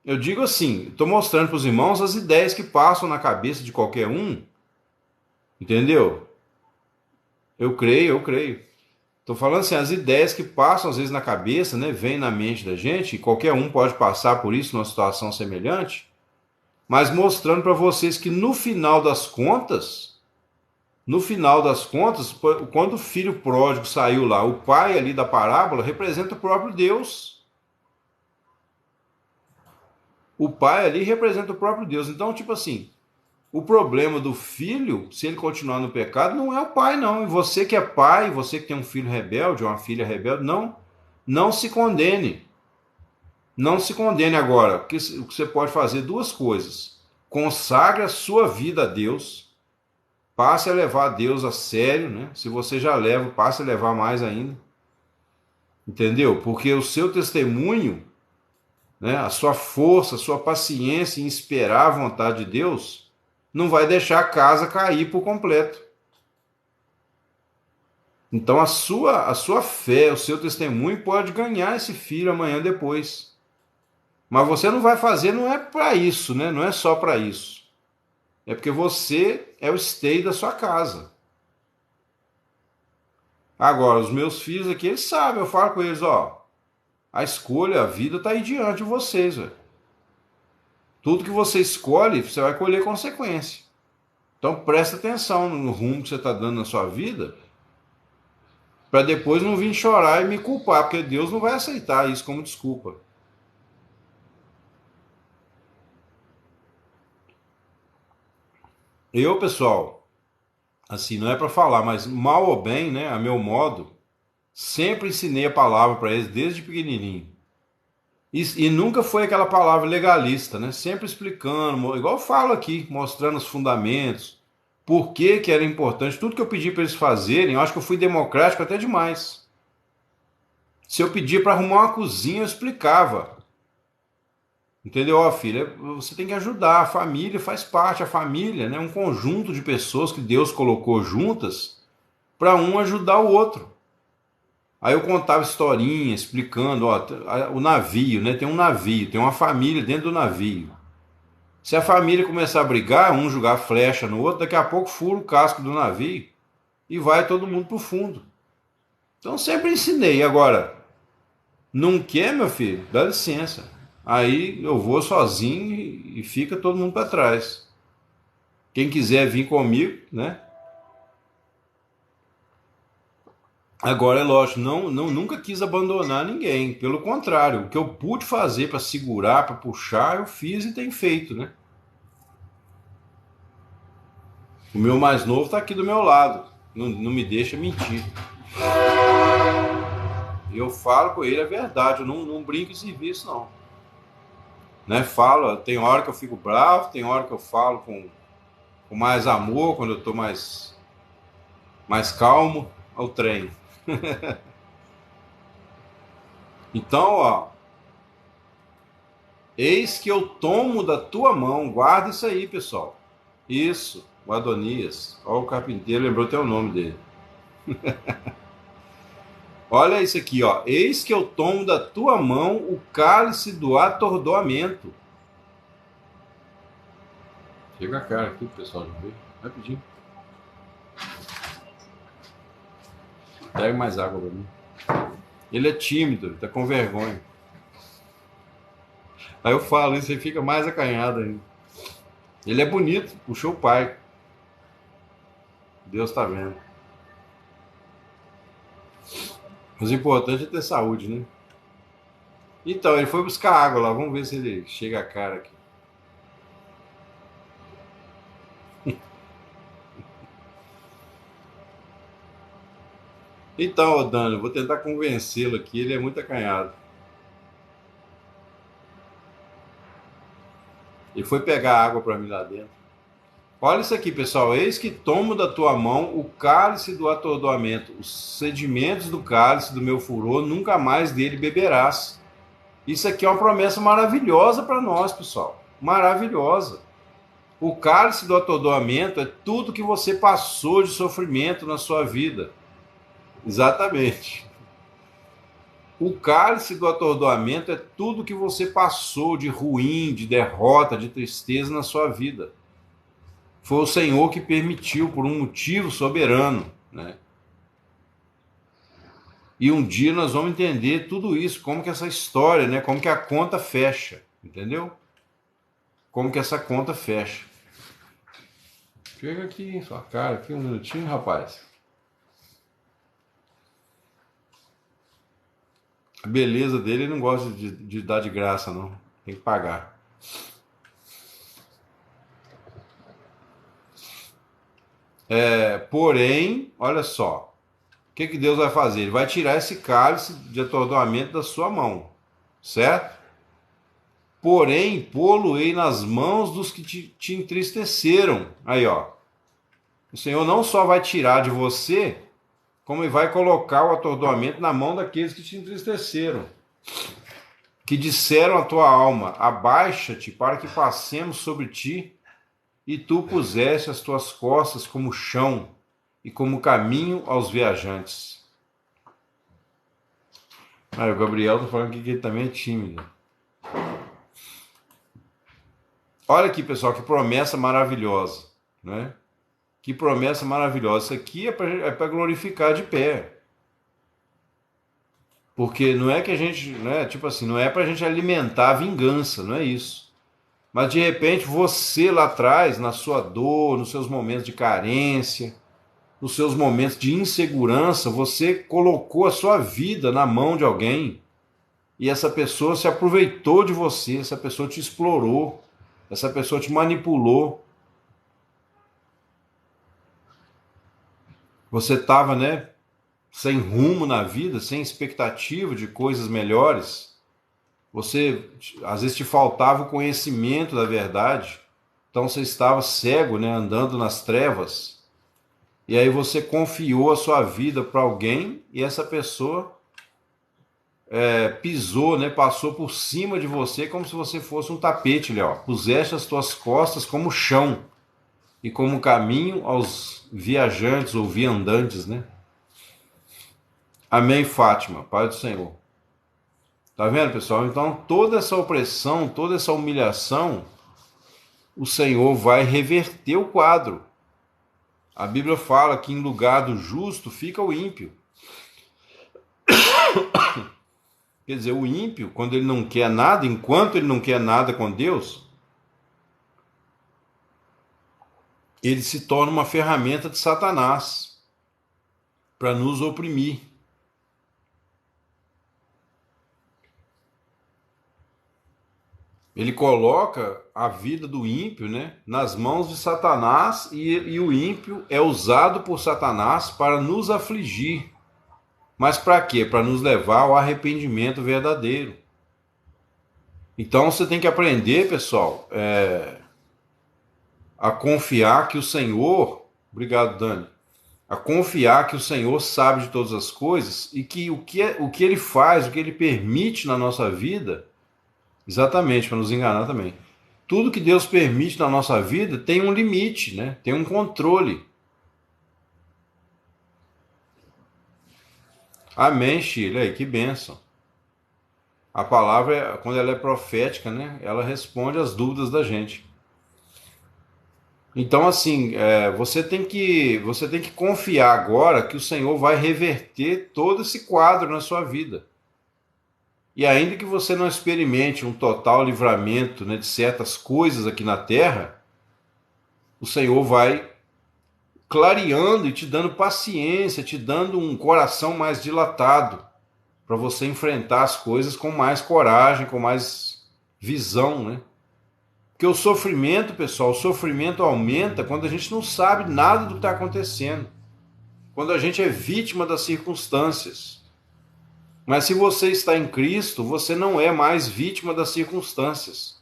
Eu digo assim, estou mostrando para os irmãos as ideias que passam na cabeça de qualquer um. Entendeu? Eu creio, eu creio. Estou falando assim, as ideias que passam às vezes na cabeça, né? Vêm na mente da gente, e qualquer um pode passar por isso numa situação semelhante, mas mostrando para vocês que no final das contas, quando o filho pródigo saiu lá, o pai ali da parábola representa o próprio Deus. O pai ali representa o próprio Deus. Então, tipo assim, o problema do filho, se ele continuar no pecado, não é o pai, não. E você que é pai, você que tem um filho rebelde, ou uma filha rebelde, não se condene. Não se condene agora. O que você pode fazer duas coisas. Consagre a sua vida a Deus. Passe a levar Deus a sério, né? Se você já leva, passe a levar mais ainda. Entendeu? Porque o seu testemunho, né, a sua força, a sua paciência em esperar a vontade de Deus, não vai deixar a casa cair por completo. Então a sua fé, o seu testemunho pode ganhar esse filho amanhã depois. Mas você não vai fazer, não é para isso, né? Não é só para isso. É porque você é o esteio da sua casa. Agora, os meus filhos aqui, eles sabem, eu falo com eles, ó, a escolha, a vida está aí diante de vocês, velho. Tudo que você escolhe, você vai colher consequência. Então presta atenção no rumo que você está dando na sua vida, para depois não vir chorar e me culpar, porque Deus não vai aceitar isso como desculpa. Eu, pessoal, assim, não é para falar, mas mal ou bem, né, a meu modo, sempre ensinei a palavra para eles desde pequenininho. E nunca foi aquela palavra legalista, né? Sempre explicando, igual eu falo aqui, mostrando os fundamentos, por que que era importante. Tudo que eu pedi para eles fazerem, eu acho que eu fui democrático até demais. Se eu pedia para arrumar uma cozinha, eu explicava. Entendeu? Ó, filha, você tem que ajudar, a família faz parte, a família, né? Um conjunto de pessoas que Deus colocou juntas para um ajudar o outro. Aí eu contava historinha, explicando, ó, o navio, né? Tem um navio, tem uma família dentro do navio. Se a família começar a brigar, um jogar flecha no outro, daqui a pouco fura o casco do navio e vai todo mundo pro fundo. Então sempre ensinei. Agora, não quer, meu filho? Dá licença. Aí eu vou sozinho e fica todo mundo para trás. Quem quiser vir comigo, né? Agora é lógico, nunca quis abandonar ninguém. Pelo contrário, o que eu pude fazer para segurar, para puxar, eu fiz e tenho feito, né? O meu mais novo está aqui do meu lado, não me deixa mentir. Eu falo com ele a verdade, eu não brinco em serviço, não. Né? Falo, tem hora que eu fico bravo, tem hora que eu falo com mais amor, quando eu estou mais calmo, ao trem. Então, ó, eis que eu tomo da tua mão, guarda isso aí, pessoal. Isso, o Adonias. Ó, o carpinteiro lembrou até o nome dele. Olha isso aqui, ó. Eis que eu tomo da tua mão o cálice do atordoamento. Chega a cara aqui, pessoal, de ver. Rapidinho. Pega mais água pra mim. Ele é tímido, ele tá com vergonha. Aí eu falo isso, ele fica mais acanhado ainda. Ele é bonito, puxou o pai. Deus tá vendo. Mas o importante é ter saúde, né? Então, ele foi buscar água lá. Vamos ver se ele chega a cara aqui. Então, Dani, eu vou tentar convencê-lo aqui. Ele é muito acanhado. Ele foi pegar água para mim lá dentro. Olha isso aqui, pessoal. Eis que tomo da tua mão o cálice do atordoamento, os sedimentos do cálice do meu furor, nunca mais dele beberás. Isso aqui é uma promessa maravilhosa para nós, pessoal. Maravilhosa. O cálice do atordoamento é tudo que você passou de sofrimento na sua vida. Exatamente. O cálice do atordoamento é tudo que você passou de ruim, de derrota, de tristeza na sua vida. Foi o Senhor que permitiu por um motivo soberano, né? E um dia nós vamos entender tudo isso, como que essa história, né? Como que a conta fecha, entendeu? Como que essa conta fecha. Chega aqui, sua cara, aqui um minutinho, rapaz. A beleza dele, ele não gosta de dar de graça, não. Tem que pagar. Porém, olha só. O que Deus vai fazer? Ele vai tirar esse cálice de atordoamento da sua mão. Certo? Porém, pô-lo-ei nas mãos dos que te entristeceram. Aí, ó. O Senhor não só vai tirar de você, como ele vai colocar o atordoamento na mão daqueles que te entristeceram, que disseram à tua alma: abaixa-te para que passemos sobre ti, e tu puseste as tuas costas como chão e como caminho aos viajantes. O Gabriel está falando aqui que ele também é tímido. Olha aqui, pessoal, que promessa maravilhosa, né? Que promessa maravilhosa. Isso aqui é para glorificar de pé. Porque não é que a gente, né, tipo assim, não é para a gente alimentar a vingança, não é isso. Mas de repente você lá atrás, na sua dor, nos seus momentos de carência, nos seus momentos de insegurança, você colocou a sua vida na mão de alguém e essa pessoa se aproveitou de você, essa pessoa te explorou, essa pessoa te manipulou. Você estava, né, sem rumo na vida, sem expectativa de coisas melhores. Você, às vezes, te faltava o conhecimento da verdade. Então você estava cego, né, andando nas trevas, e aí você confiou a sua vida para alguém e essa pessoa pisou, né, passou por cima de você como se você fosse um tapete, ali, ó. Puseste as tuas costas como chão e como caminho aos viajantes ou viandantes, né? Amém, Fátima, Pai do Senhor. Tá vendo, pessoal? Então, toda essa opressão, toda essa humilhação, o Senhor vai reverter o quadro. A Bíblia fala que em lugar do justo fica o ímpio. Quer dizer, o ímpio, quando ele não quer nada, enquanto ele não quer nada com Deus, ele se torna uma ferramenta de Satanás para nos oprimir. Ele coloca a vida do ímpio, né, nas mãos de Satanás e o ímpio é usado por Satanás para nos afligir. Mas para quê? Para nos levar ao arrependimento verdadeiro. Então você tem que aprender, pessoal, a confiar que o Senhor, obrigado, Dani, a confiar que o Senhor sabe de todas as coisas e que o que ele faz, o que ele permite na nossa vida, exatamente, para nos enganar também. Tudo que Deus permite na nossa vida tem um limite, né? Tem um controle. Amém, Sheila. Aí, que bênção. A palavra, quando ela é profética, né? Ela responde às dúvidas da gente. Então, assim, você tem que confiar agora que o Senhor vai reverter todo esse quadro na sua vida. E ainda que você não experimente um total livramento, né, de certas coisas aqui na terra, o Senhor vai clareando e te dando paciência, te dando um coração mais dilatado para você enfrentar as coisas com mais coragem, com mais visão, né? Porque o sofrimento, pessoal, o sofrimento aumenta quando a gente não sabe nada do que está acontecendo, quando a gente é vítima das circunstâncias. Mas se você está em Cristo, você não é mais vítima das circunstâncias.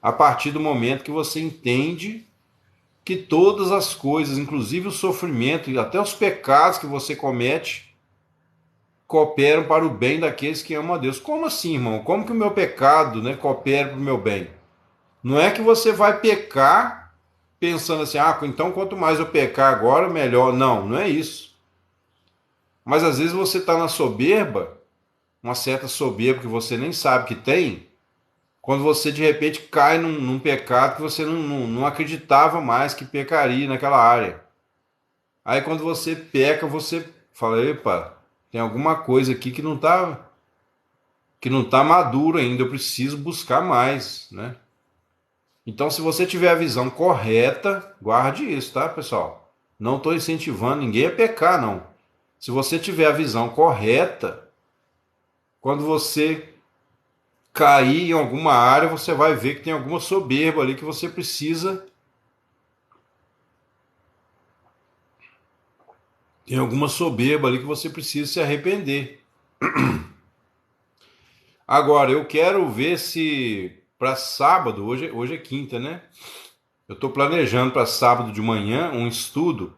A partir do momento que você entende que todas as coisas, inclusive o sofrimento e até os pecados que você comete, cooperam para o bem daqueles que amam a Deus. Como assim, irmão? Como que o meu pecado, né, coopera para o meu bem? Não é que você vai pecar pensando assim, então quanto mais eu pecar agora, melhor. Não, não é isso. Mas às vezes você está na soberba, uma certa soberba que você nem sabe que tem, quando você de repente cai num pecado que você não acreditava mais que pecaria naquela área. Aí quando você peca, você fala, epa, tem alguma coisa aqui que não tá maduro ainda, eu preciso buscar mais, né? Então, se você tiver a visão correta, guarde isso, tá, pessoal? Não estou incentivando ninguém a pecar, não. Se você tiver a visão correta, quando você cair em alguma área, você vai ver que tem alguma soberba ali que você precisa. Tem alguma soberba ali que você precisa se arrepender. Agora, eu quero ver se para sábado, hoje é quinta, né? Eu estou planejando para sábado de manhã um estudo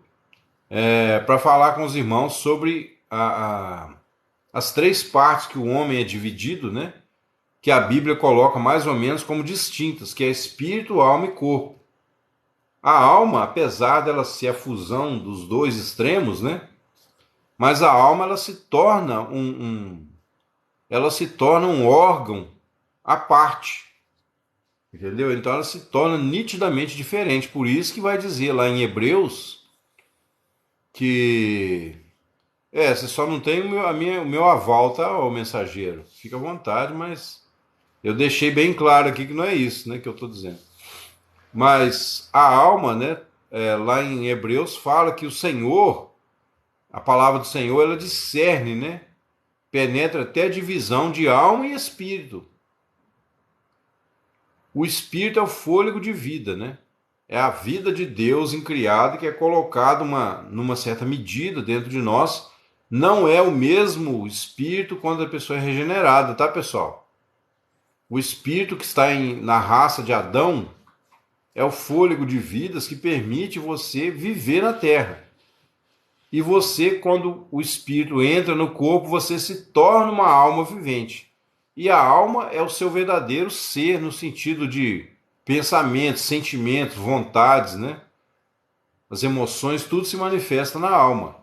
para falar com os irmãos sobre as três partes que o homem é dividido, né? Que a Bíblia coloca mais ou menos como distintas, que é espírito, alma e corpo. A alma, apesar dela ser a fusão dos dois extremos, né? Mas a alma ela se torna um órgão à parte. Entendeu? Então ela se torna nitidamente diferente. Por isso que vai dizer lá em Hebreus que você só não tem o meu aval, tá, ô mensageiro? Fica à vontade, mas eu deixei bem claro aqui que não é isso, né, que eu estou dizendo. Mas a alma, né, lá em Hebreus fala que o Senhor, a palavra do Senhor, ela discerne, né, penetra até a divisão de alma e espírito. O espírito é o fôlego de vida, né? É a vida de Deus em criado que é colocado numa certa medida dentro de nós. Não é o mesmo espírito quando a pessoa é regenerada, tá, pessoal? O espírito que está na raça de Adão é o fôlego de vidas que permite você viver na terra. E você, quando o espírito entra no corpo, você se torna uma alma vivente. E a alma é o seu verdadeiro ser, no sentido de pensamentos, sentimentos, vontades, né? As emoções, tudo se manifesta na alma.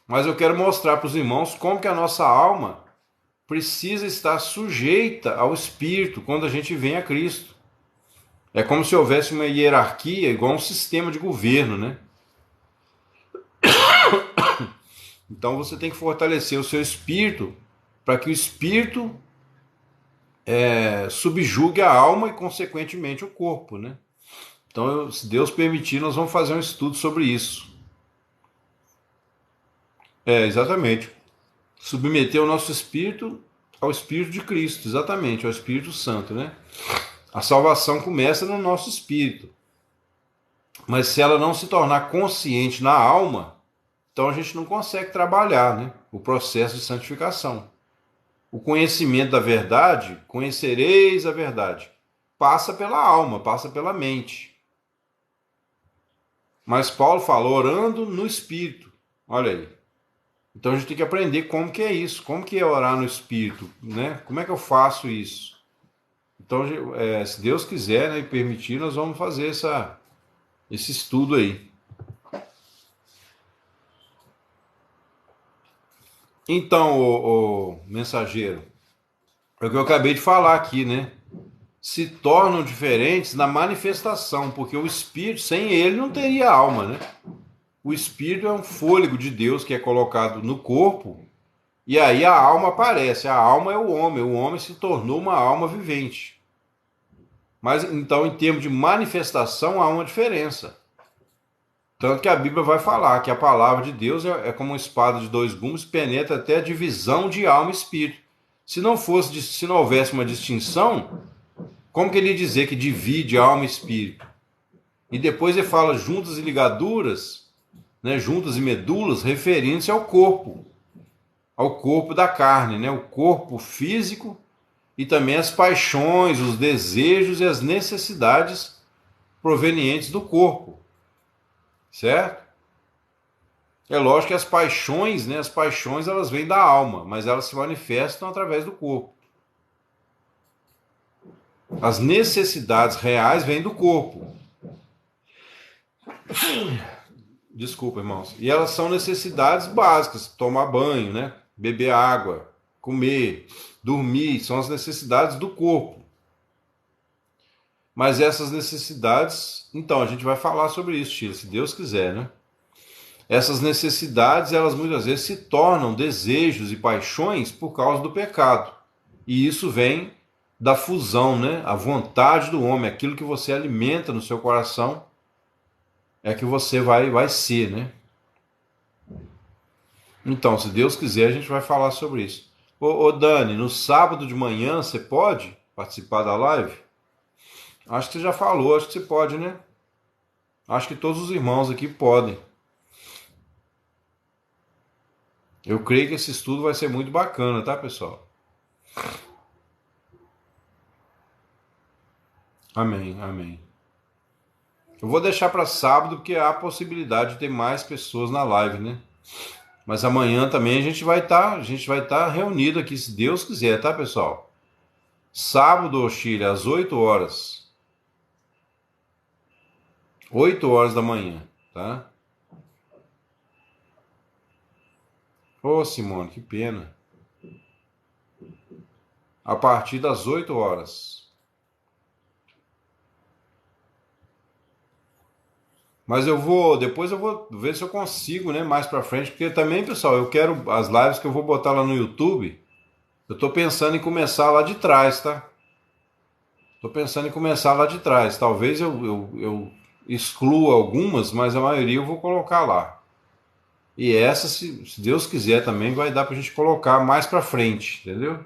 Mas eu quero mostrar para os irmãos como que a nossa alma precisa estar sujeita ao Espírito quando a gente vem a Cristo. É como se houvesse uma hierarquia, igual um sistema de governo, né? Então você tem que fortalecer o seu espírito para que o espírito subjugue a alma e, consequentemente, o corpo, né? Então, se Deus permitir, nós vamos fazer um estudo sobre isso. Exatamente. Submeter o nosso espírito ao Espírito de Cristo, exatamente, ao Espírito Santo, né? A salvação começa no nosso espírito. Mas se ela não se tornar consciente na alma, então a gente não consegue trabalhar, né, o processo de santificação. O conhecimento da verdade, conhecereis a verdade, passa pela alma, passa pela mente. Mas Paulo fala, orando no Espírito. Olha aí. Então a gente tem que aprender como que é isso, como que é orar no Espírito, né? Como é que eu faço isso? Então, se Deus quiser, né, e permitir, nós vamos fazer esse estudo aí. Então, o mensageiro, é o que eu acabei de falar aqui, né? Se tornam diferentes na manifestação, porque o Espírito, sem ele, não teria alma, né? O Espírito é um fôlego de Deus que é colocado no corpo, e aí a alma aparece. A alma é o homem se tornou uma alma vivente. Mas, então, em termos de manifestação, há uma diferença. Tanto que a Bíblia vai falar que a palavra de Deus é como uma espada de dois gumes, penetra até a divisão de alma e espírito. Se não houvesse uma distinção, como que ele ia dizer que divide alma e espírito? E depois ele fala juntas e ligaduras, né, juntas e medulas, referindo-se ao corpo da carne, né, o corpo físico e também as paixões, os desejos e as necessidades provenientes do corpo. Certo? É lógico que as paixões, né, elas vêm da alma, mas elas se manifestam através do corpo. As necessidades reais vêm do corpo. Desculpa, irmãos. E elas são necessidades básicas: tomar banho, né, beber água, comer, dormir, são as necessidades do corpo. Mas essas necessidades, então, a gente vai falar sobre isso, Tira, se Deus quiser, né? Essas necessidades, elas muitas vezes se tornam desejos e paixões por causa do pecado. E isso vem da fusão, né? A vontade do homem, aquilo que você alimenta no seu coração, é que você vai ser, né? Então, se Deus quiser, a gente vai falar sobre isso. Ô Dani, no sábado de manhã, você pode participar da live? Acho que você já falou, acho que você pode, né? Acho que todos os irmãos aqui podem. Eu creio que esse estudo vai ser muito bacana, tá, pessoal? Amém, amém. Eu vou deixar para sábado porque há a possibilidade de ter mais pessoas na live, né? Mas amanhã também a gente vai estar reunido aqui, se Deus quiser, tá, pessoal? Sábado, Chile, às 8 horas. 8 horas da manhã, tá? Ô, Simone, que pena. A partir das 8 horas. Mas depois eu vou ver se eu consigo, né, mais pra frente, porque também, pessoal, eu quero as lives que eu vou botar lá no YouTube. Eu tô pensando em começar lá de trás, tá? Tô pensando em começar lá de trás. Talvez eu exclua algumas, mas a maioria eu vou colocar lá. E essa, se Deus quiser, também vai dar pra gente colocar mais pra frente, entendeu?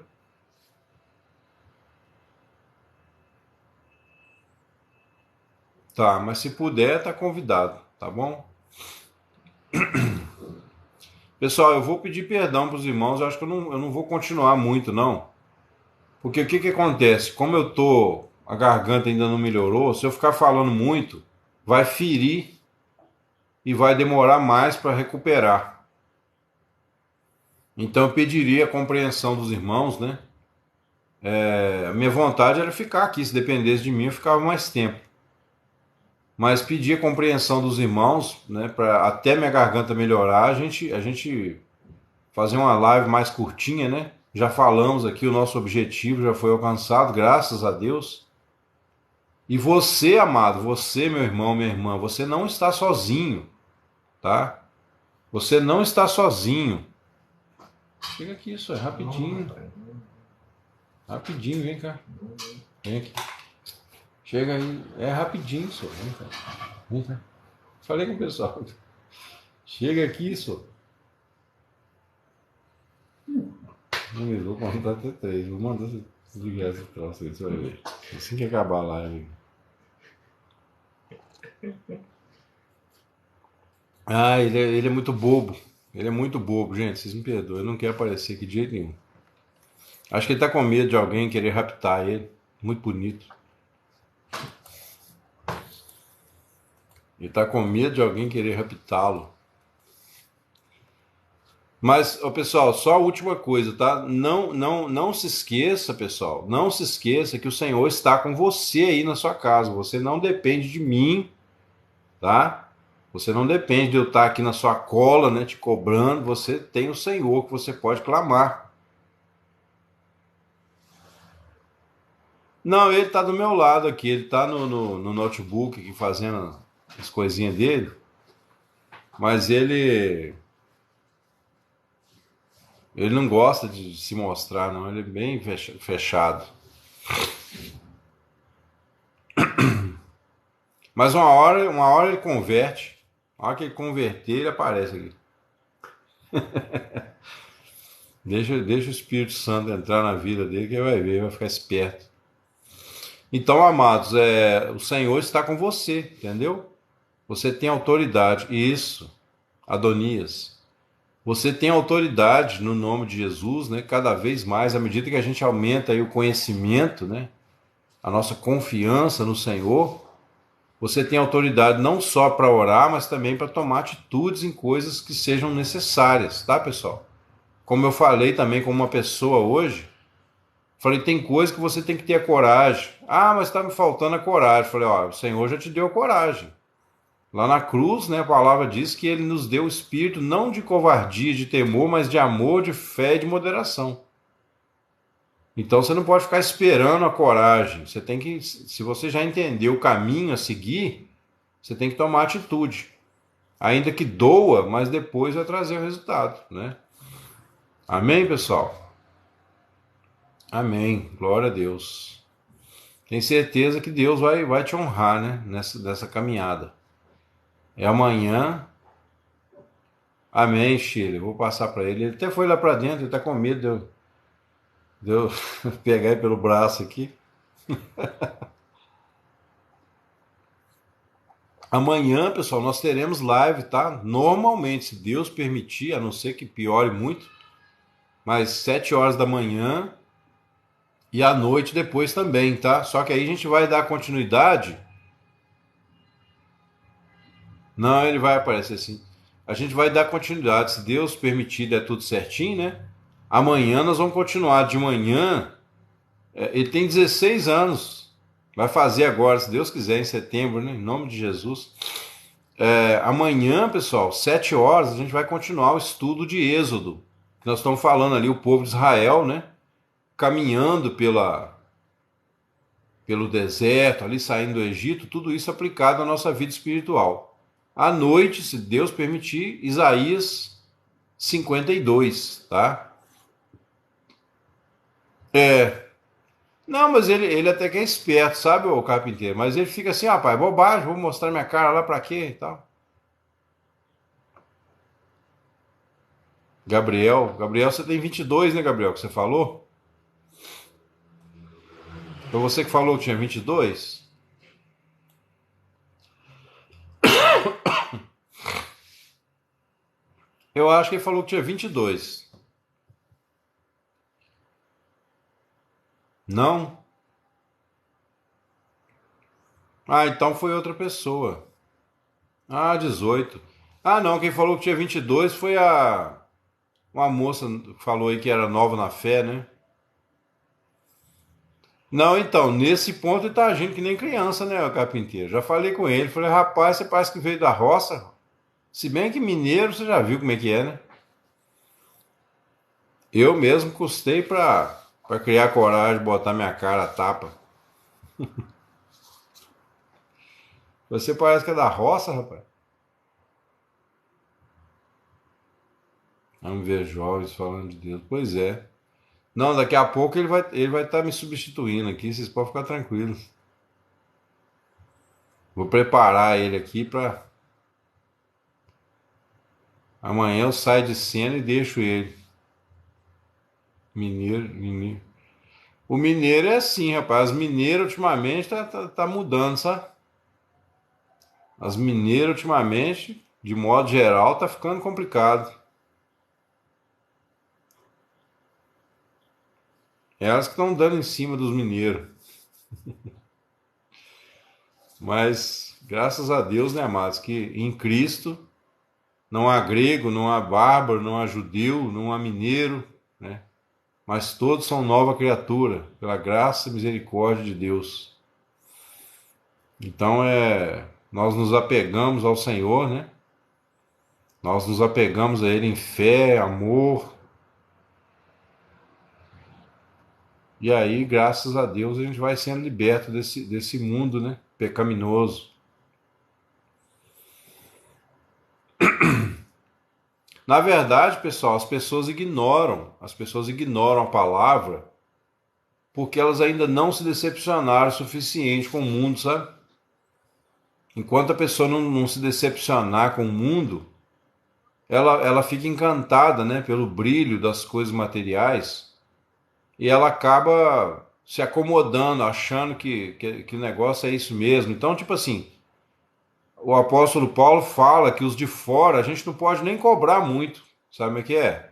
Tá, mas se puder, tá convidado, tá bom? Pessoal, eu vou pedir perdão pros irmãos, eu acho que eu não vou continuar muito, não. Porque o que acontece? Como eu tô a garganta ainda não melhorou, se eu ficar falando muito, vai ferir e vai demorar mais para recuperar. Então eu pediria a compreensão dos irmãos, né? A minha vontade era ficar aqui, se dependesse de mim eu ficava mais tempo. Mas pedir a compreensão dos irmãos, né, para até minha garganta melhorar, a gente fazer uma live mais curtinha, né? Já falamos aqui, o nosso objetivo já foi alcançado, graças a Deus. E você, amado, você, meu irmão, minha irmã, você não está sozinho, tá? Você não está sozinho. Chega aqui, isso é rapidinho. Rapidinho, vem cá. Vem aqui. Chega aí. É rapidinho, só. Vem cá. Vem cá. Falei com o pessoal. Chega aqui, só. Não vou contar até 3. Vou mandar você desligar esse troço aí, você vai ver. Assim que acabar a live. Ah, ele é muito bobo. Ele é muito bobo, gente. Vocês me perdoem. Ele não quer aparecer aqui de jeito nenhum. Acho que ele tá com medo de alguém querer raptar ele. Muito bonito. Ele tá com medo de alguém querer raptá-lo. Mas, ó, pessoal, só a última coisa, tá? Não se esqueça, pessoal. Não se esqueça que o Senhor está com você aí na sua casa. Você não depende de mim, tá? Você não depende de eu estar aqui na sua cola, né, te cobrando. Você tem o Senhor que você pode clamar. Não, ele está do meu lado aqui. Ele está no notebook aqui fazendo as coisinhas dele. Mas ele não gosta de se mostrar, não. Ele é bem fechado. Mas uma hora ele converte. A hora que ele converter, ele aparece aqui. Deixa o Espírito Santo entrar na vida dele, que ele vai ver, vai ficar esperto. Então, amados, o Senhor está com você, entendeu? Você tem autoridade. Isso, Adonias. Você tem autoridade no nome de Jesus, né? Cada vez mais, à medida que a gente aumenta aí o conhecimento, né? A nossa confiança no Senhor, você tem autoridade não só para orar, mas também para tomar atitudes em coisas que sejam necessárias, tá, pessoal? Como eu falei também com uma pessoa hoje, falei, tem coisa que você tem que ter a coragem. Ah, mas está me faltando a coragem. Falei, ó, o Senhor já te deu a coragem. Lá na cruz, né, a palavra diz que ele nos deu o espírito não de covardia, de temor, mas de amor, de fé e de moderação. Então você não pode ficar esperando a coragem. Você tem que, se você já entendeu o caminho a seguir, você tem que tomar atitude. Ainda que doa, mas depois vai trazer o resultado, né? Amém, pessoal? Amém. Glória a Deus. Tenho certeza que Deus vai te honrar, né? Nessa caminhada. É amanhã. Amém, Chile. Vou passar para ele. Ele até foi lá para dentro, ele está com medo de eu pegar ele pelo braço aqui. Amanhã, pessoal, nós teremos live, tá? Normalmente, se Deus permitir, a não ser que piore muito, mas 7 horas da manhã e à noite depois também, tá? Só que aí a gente vai dar continuidade. Não, ele vai aparecer sim. A gente vai dar continuidade, se Deus permitir, der tudo certinho, né? Amanhã nós vamos continuar de manhã. Ele tem 16 anos. Vai fazer agora, se Deus quiser, em setembro, né? Em nome de Jesus. Amanhã, pessoal, 7 horas, a gente vai continuar o estudo de Êxodo. Nós estamos falando ali, o povo de Israel, né? Caminhando pelo deserto, ali saindo do Egito, tudo isso aplicado à nossa vida espiritual. À noite, se Deus permitir, Isaías 52, tá? Não, mas ele até que é esperto, sabe, o carpinteiro? Mas ele fica assim, ah, pai, bobagem, vou mostrar minha cara lá pra quê e tal. Gabriel, você tem 22, né, Gabriel, que você falou? Foi você que falou que tinha 22? Eu acho que ele falou que tinha 22. Não? Ah, então foi outra pessoa. Ah, 18. Ah, não, quem falou que tinha 22 foi uma moça que falou aí que era nova na fé, né? Não, então, nesse ponto ele tá agindo que nem criança, né, o carpinteiro? Já falei com ele, falei, rapaz, você parece que veio da roça. Se bem que mineiro, você já viu como é que é, né? Eu mesmo custei pra criar coragem, botar minha cara a tapa. Você parece que é da roça, rapaz. Vamos ver jovens falando de Deus. Pois é. Não, daqui a pouco ele vai estar me substituindo aqui, vocês podem ficar tranquilos. Vou preparar ele aqui para amanhã eu saio de cena e deixo ele. Mineiro, mineiro. O mineiro é assim, rapaz. As mineiras ultimamente tá mudando, sabe? As mineiras ultimamente, de modo geral, tá ficando complicado. Elas que estão dando em cima dos mineiros. Mas, graças a Deus, né, amados, que em Cristo não há grego, não há bárbaro, não há judeu, não há mineiro, né? Mas todos são nova criatura, pela graça e misericórdia de Deus. Então nós nos apegamos ao Senhor, né? Nós nos apegamos a Ele em fé, amor. E aí, graças a Deus, a gente vai sendo liberto desse mundo, né? Pecaminoso. Na verdade, pessoal, as pessoas ignoram a palavra porque elas ainda não se decepcionaram o suficiente com o mundo, sabe? Enquanto a pessoa não se decepcionar com o mundo, ela fica encantada, né, pelo brilho das coisas materiais e ela acaba se acomodando, achando que o negócio é isso mesmo. Então, tipo assim, o apóstolo Paulo fala que os de fora a gente não pode nem cobrar muito, sabe o que é?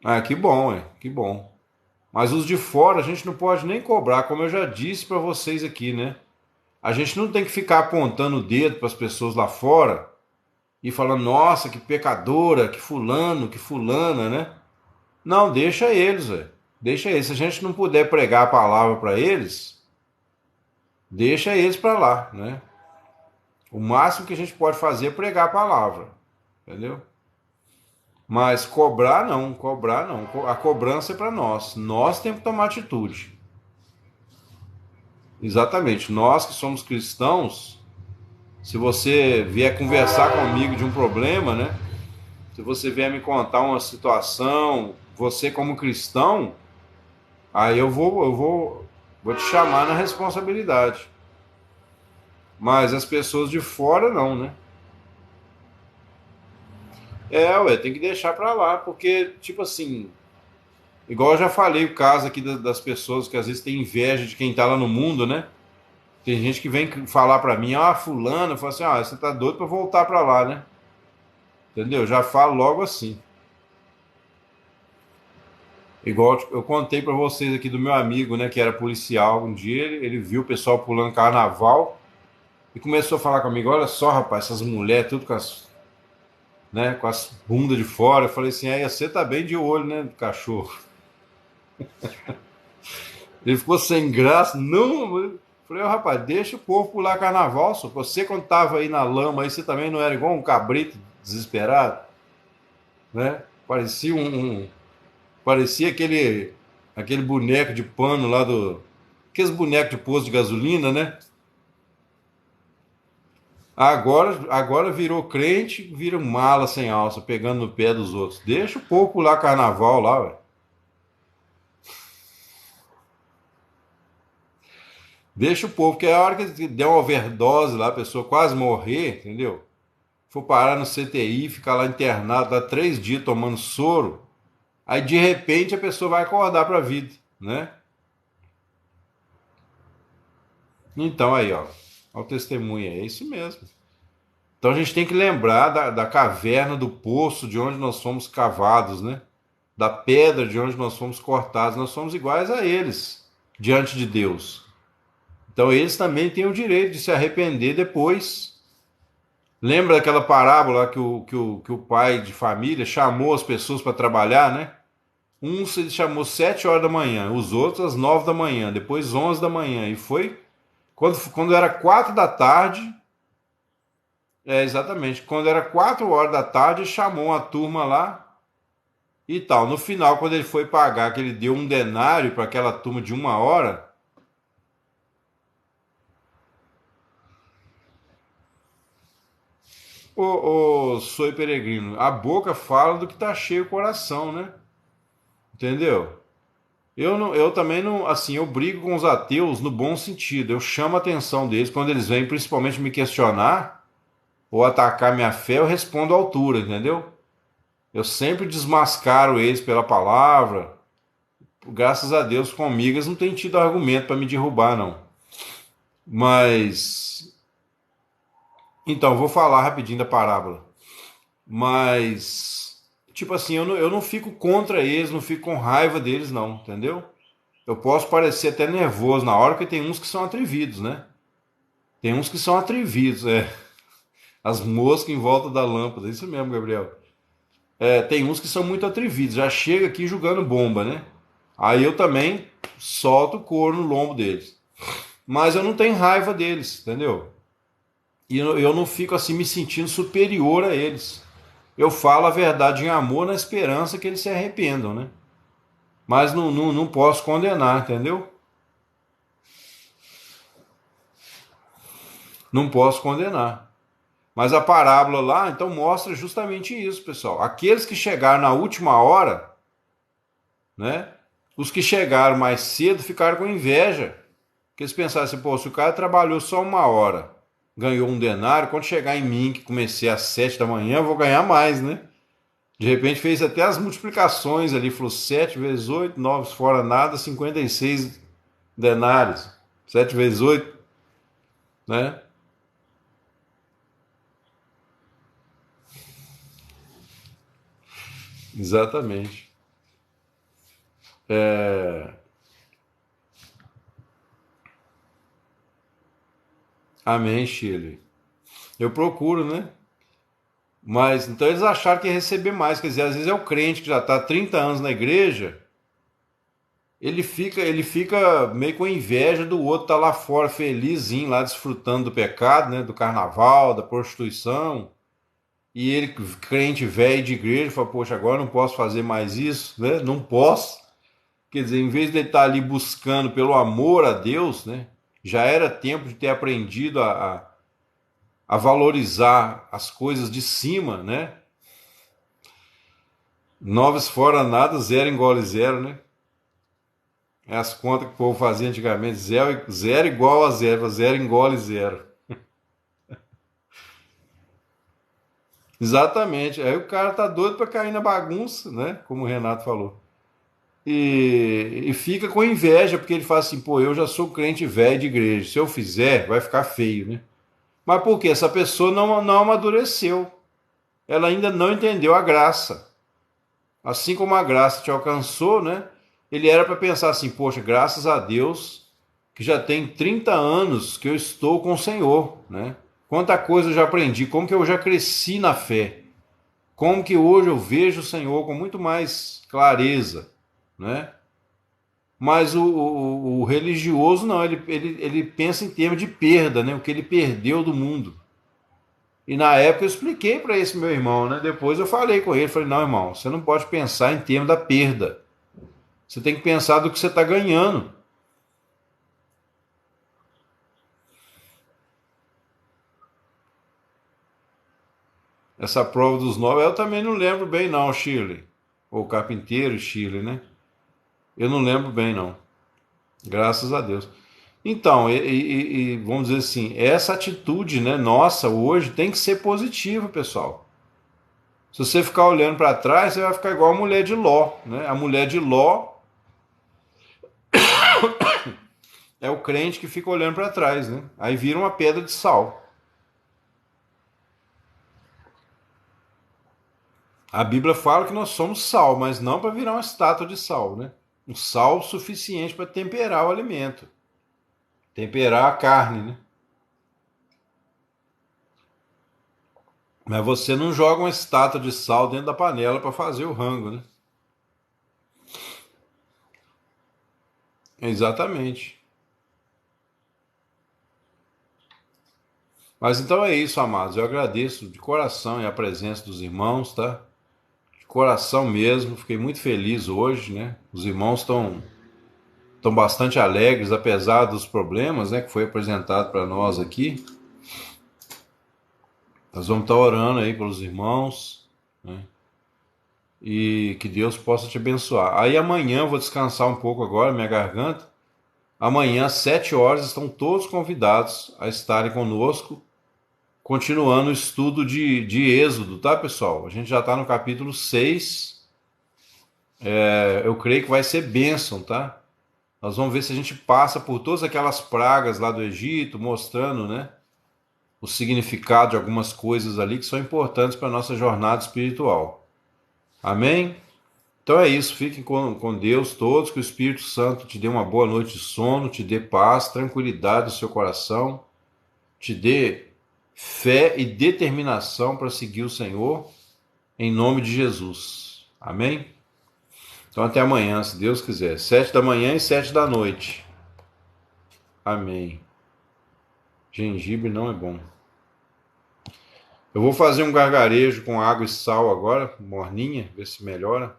Ah, que bom, que bom. Mas os de fora a gente não pode nem cobrar, como eu já disse para vocês aqui, né? A gente não tem que ficar apontando o dedo para as pessoas lá fora e falando, nossa, que pecadora, que fulano, que fulana, né? Não, deixa eles, velho. Deixa eles. Se a gente não puder pregar a palavra para eles, deixa eles para lá, né? O máximo que a gente pode fazer é pregar a palavra, entendeu? Mas cobrar não, cobrar não. A cobrança é para nós. Nós temos que tomar atitude. Exatamente. Nós que somos cristãos, se você vier conversar comigo de um problema, né? Se você vier me contar uma situação, você como cristão, aí vou te chamar na responsabilidade. Mas as pessoas de fora não, né? Ué, tem que deixar pra lá, porque, tipo assim, igual eu já falei o caso aqui das pessoas que às vezes tem inveja de quem tá lá no mundo, né? Tem gente que vem falar pra mim, fulano, eu falo assim, você tá doido pra voltar pra lá, né? Entendeu? Já falo logo assim. Igual eu contei pra vocês aqui do meu amigo, né, que era policial. Um dia ele viu o pessoal pulando carnaval e começou a falar comigo, olha só, rapaz, essas mulheres, tudo com as bundas de fora. Eu falei assim, aí você tá bem de olho, né, do cachorro. Ele ficou sem graça, não. Eu falei, rapaz, deixa o povo pular carnaval, só. Você quando tava aí na lama, aí você também não era igual um cabrito desesperado, né? Parecia aquele boneco de pano lá aqueles bonecos de posto de gasolina, né? Agora virou crente, vira mala sem alça, pegando no pé dos outros. Deixa o povo pular carnaval lá, velho. Deixa o povo, que é a hora que der uma overdose lá, a pessoa quase morrer, entendeu? For parar no CTI, ficar lá internado, lá 3 dias tomando soro, aí de repente a pessoa vai acordar para a vida, né? Então aí, ó, ó o testemunho, é isso mesmo. Então a gente tem que lembrar da caverna, do poço de onde nós fomos cavados, né? Da pedra de onde nós fomos cortados. Nós somos iguais a eles diante de Deus. Então eles também têm o direito de se arrepender depois. Lembra daquela parábola que o pai de família chamou as pessoas para trabalhar, né? Uns ele chamou 7 horas da manhã, os outros às 9 da manhã, depois 11 da manhã. E foi quando era 4 da tarde, exatamente, quando era 4 horas da tarde, ele chamou uma turma lá e tal. No final, quando ele foi pagar, que ele deu um denário para aquela turma de 1 hora. Ô, Soy Peregrino, a boca fala do que tá cheio o coração, né? Entendeu? Eu também não, assim, eu brigo com os ateus no bom sentido. Eu chamo a atenção deles quando eles vêm, principalmente me questionar ou atacar minha fé, eu respondo à altura, entendeu? Eu sempre desmascaro eles pela palavra. Graças a Deus, comigo eles não têm tido argumento para me derrubar, não. Mas então, vou falar rapidinho da parábola. Mas, tipo assim, eu não fico contra eles, não fico com raiva deles, não, entendeu? Eu posso parecer até nervoso na hora, porque tem uns que são atrevidos, né? Tem uns que são atrevidos, as moscas em volta da lâmpada, isso mesmo, Gabriel. Tem uns que são muito atrevidos, já chega aqui jogando bomba, né? Aí eu também solto o couro no lombo deles. Mas eu não tenho raiva deles, entendeu? E eu não fico assim me sentindo superior a eles. Eu falo a verdade em amor, na esperança que eles se arrependam, né? Mas não posso condenar, entendeu? Não posso condenar. Mas a parábola lá, então, mostra justamente isso, pessoal. Aqueles que chegaram na última hora, né? Os que chegaram mais cedo ficaram com inveja. Porque eles pensaram assim, pô, se o cara trabalhou só 1 hora, ganhou um denário, quando chegar em mim, que comecei às 7 da manhã, eu vou ganhar mais, né? De repente fez até as multiplicações ali, falou 7 vezes 8, 9 fora nada, 56 denários. 7 vezes 8, né? Exatamente. É... Amém, Shirley. Eu procuro, né? Mas então eles acharam que ia receber mais. Quer dizer, às vezes é o crente que já está há 30 anos na igreja, ele fica meio com inveja do outro, tá lá fora felizinho, lá desfrutando do pecado, né? Do carnaval, da prostituição. E ele, crente velho de igreja, fala, poxa, agora eu não posso fazer mais isso, né? Não posso. Quer dizer, em vez de ele estar ali buscando pelo amor a Deus, né? Já era tempo de ter aprendido a valorizar as coisas de cima, né? Noves fora nada, zero engole zero, né? É as contas que o povo fazia antigamente, zero igual a zero, zero engole zero. Exatamente. Aí o cara tá doido para cair na bagunça, né? Como o Renato falou. E fica com inveja, porque ele fala assim, pô, eu já sou crente velho de igreja, se eu fizer, vai ficar feio, né? Mas por quê? Essa pessoa não amadureceu, ela ainda não entendeu a graça. Assim como a graça te alcançou, né? Ele era para pensar assim, poxa, graças a Deus que já tem 30 anos que eu estou com o Senhor, né? Quanta coisa eu já aprendi, como que eu já cresci na fé, como que hoje eu vejo o Senhor com muito mais clareza, né? Mas o religioso não, ele pensa em termos de perda, né? O que ele perdeu do mundo. E na época eu expliquei para esse meu irmão, né? Depois eu falei com ele, falei, não, irmão, você não pode pensar em termos da perda. Você tem que pensar do que você está ganhando. Essa prova dos 9, eu também não lembro bem não, Shirley. Ou Carpinteiro, Shirley, né? Eu não lembro bem não. Graças a Deus. Então, e vamos dizer assim, essa atitude, né, nossa, hoje tem que ser positiva, pessoal. Se você ficar olhando para trás, você vai ficar igual a mulher de Ló, né? A mulher de Ló é o crente que fica olhando para trás, né? Aí vira uma pedra de sal. A Bíblia fala que nós somos sal, mas não para virar uma estátua de sal, né? Um sal suficiente para temperar o alimento. temperar a carne, né? Mas você não joga uma estátua de sal dentro da panela para fazer o rango, né? Exatamente. Mas então é isso, amados. Eu agradeço de coração a presença dos irmãos, tá? De coração mesmo. Fiquei muito feliz hoje, né? Os irmãos estão bastante alegres, apesar dos problemas, né, que foi apresentado para nós aqui. Nós vamos estar orando aí pelos irmãos, né? E que Deus possa te abençoar. Aí amanhã eu vou descansar um pouco agora, minha garganta. Amanhã, às 7 horas, estão todos convidados a estarem conosco, continuando o estudo de Êxodo, tá, pessoal? A gente já está no capítulo 6. Eu creio que vai ser bênção, tá? Nós vamos ver se a gente passa por todas aquelas pragas lá do Egito, mostrando, né, o significado de algumas coisas ali que são importantes para a nossa jornada espiritual. Amém? Então é isso, fiquem com Deus todos, que o Espírito Santo te dê uma boa noite de sono, te dê paz, tranquilidade no seu coração, te dê fé e determinação para seguir o Senhor, em nome de Jesus. Amém? Então até amanhã, se Deus quiser. 7 da manhã e 7 da noite. Amém. Gengibre não é bom. Eu vou fazer um gargarejo com água e sal agora, morninha, ver se melhora.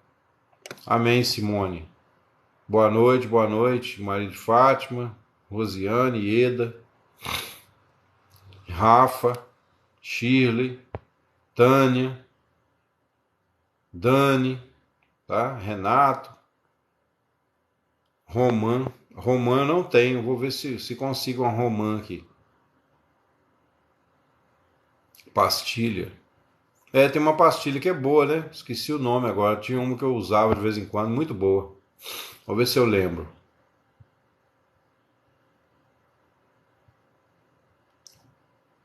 Amém, Simone. Boa noite, Maria de Fátima, Rosiane, Eda, Rafa, Shirley, Tânia, Dani, tá? Renato, Romã. Romã eu não tenho, vou ver se consigo uma romã aqui. Pastilha. Tem uma pastilha que é boa, né? Esqueci o nome agora. Tinha uma que eu usava de vez em quando, muito boa. Vou ver se eu lembro.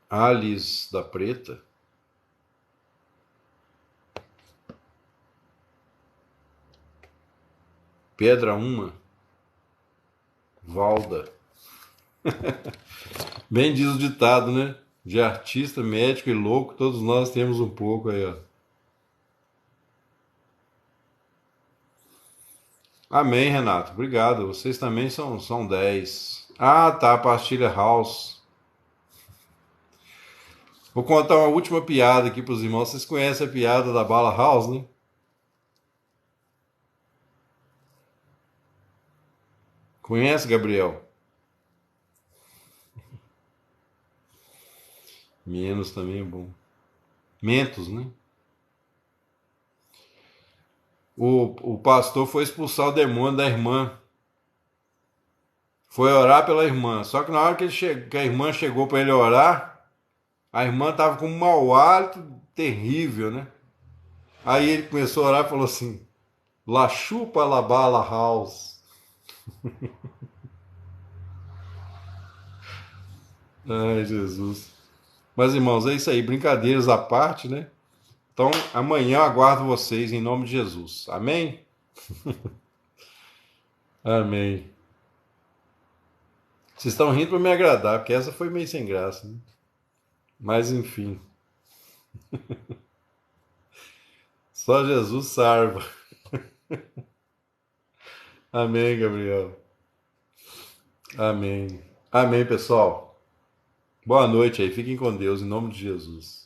Alice da Preta. Pedra uma. Valda. Bem diz o ditado, né? De artista, médico e louco, todos nós temos um pouco aí, ó. Amém, Renato. Obrigado. Vocês também são 10. Ah, tá. Pastilha House. Vou contar uma última piada aqui para os irmãos. Vocês conhecem a piada da bala House, né? Conhece, Gabriel? Menos também é bom. Mentos, né? O pastor foi expulsar o demônio da irmã. Foi orar pela irmã. Só que na hora que a irmã chegou para ele orar, a irmã estava com um mau hálito terrível, né? Aí ele começou a orar e falou assim: La chupa la bala house. Ai, Jesus. Mas, irmãos, é isso aí. Brincadeiras à parte, né? Então, amanhã eu aguardo vocês em nome de Jesus. Amém? Amém. Vocês estão rindo para me agradar, porque essa foi meio sem graça, né? Mas, enfim. Só Jesus salva. Amém, Gabriel. Amém. Amém, pessoal. Boa noite aí. Fiquem com Deus, em nome de Jesus.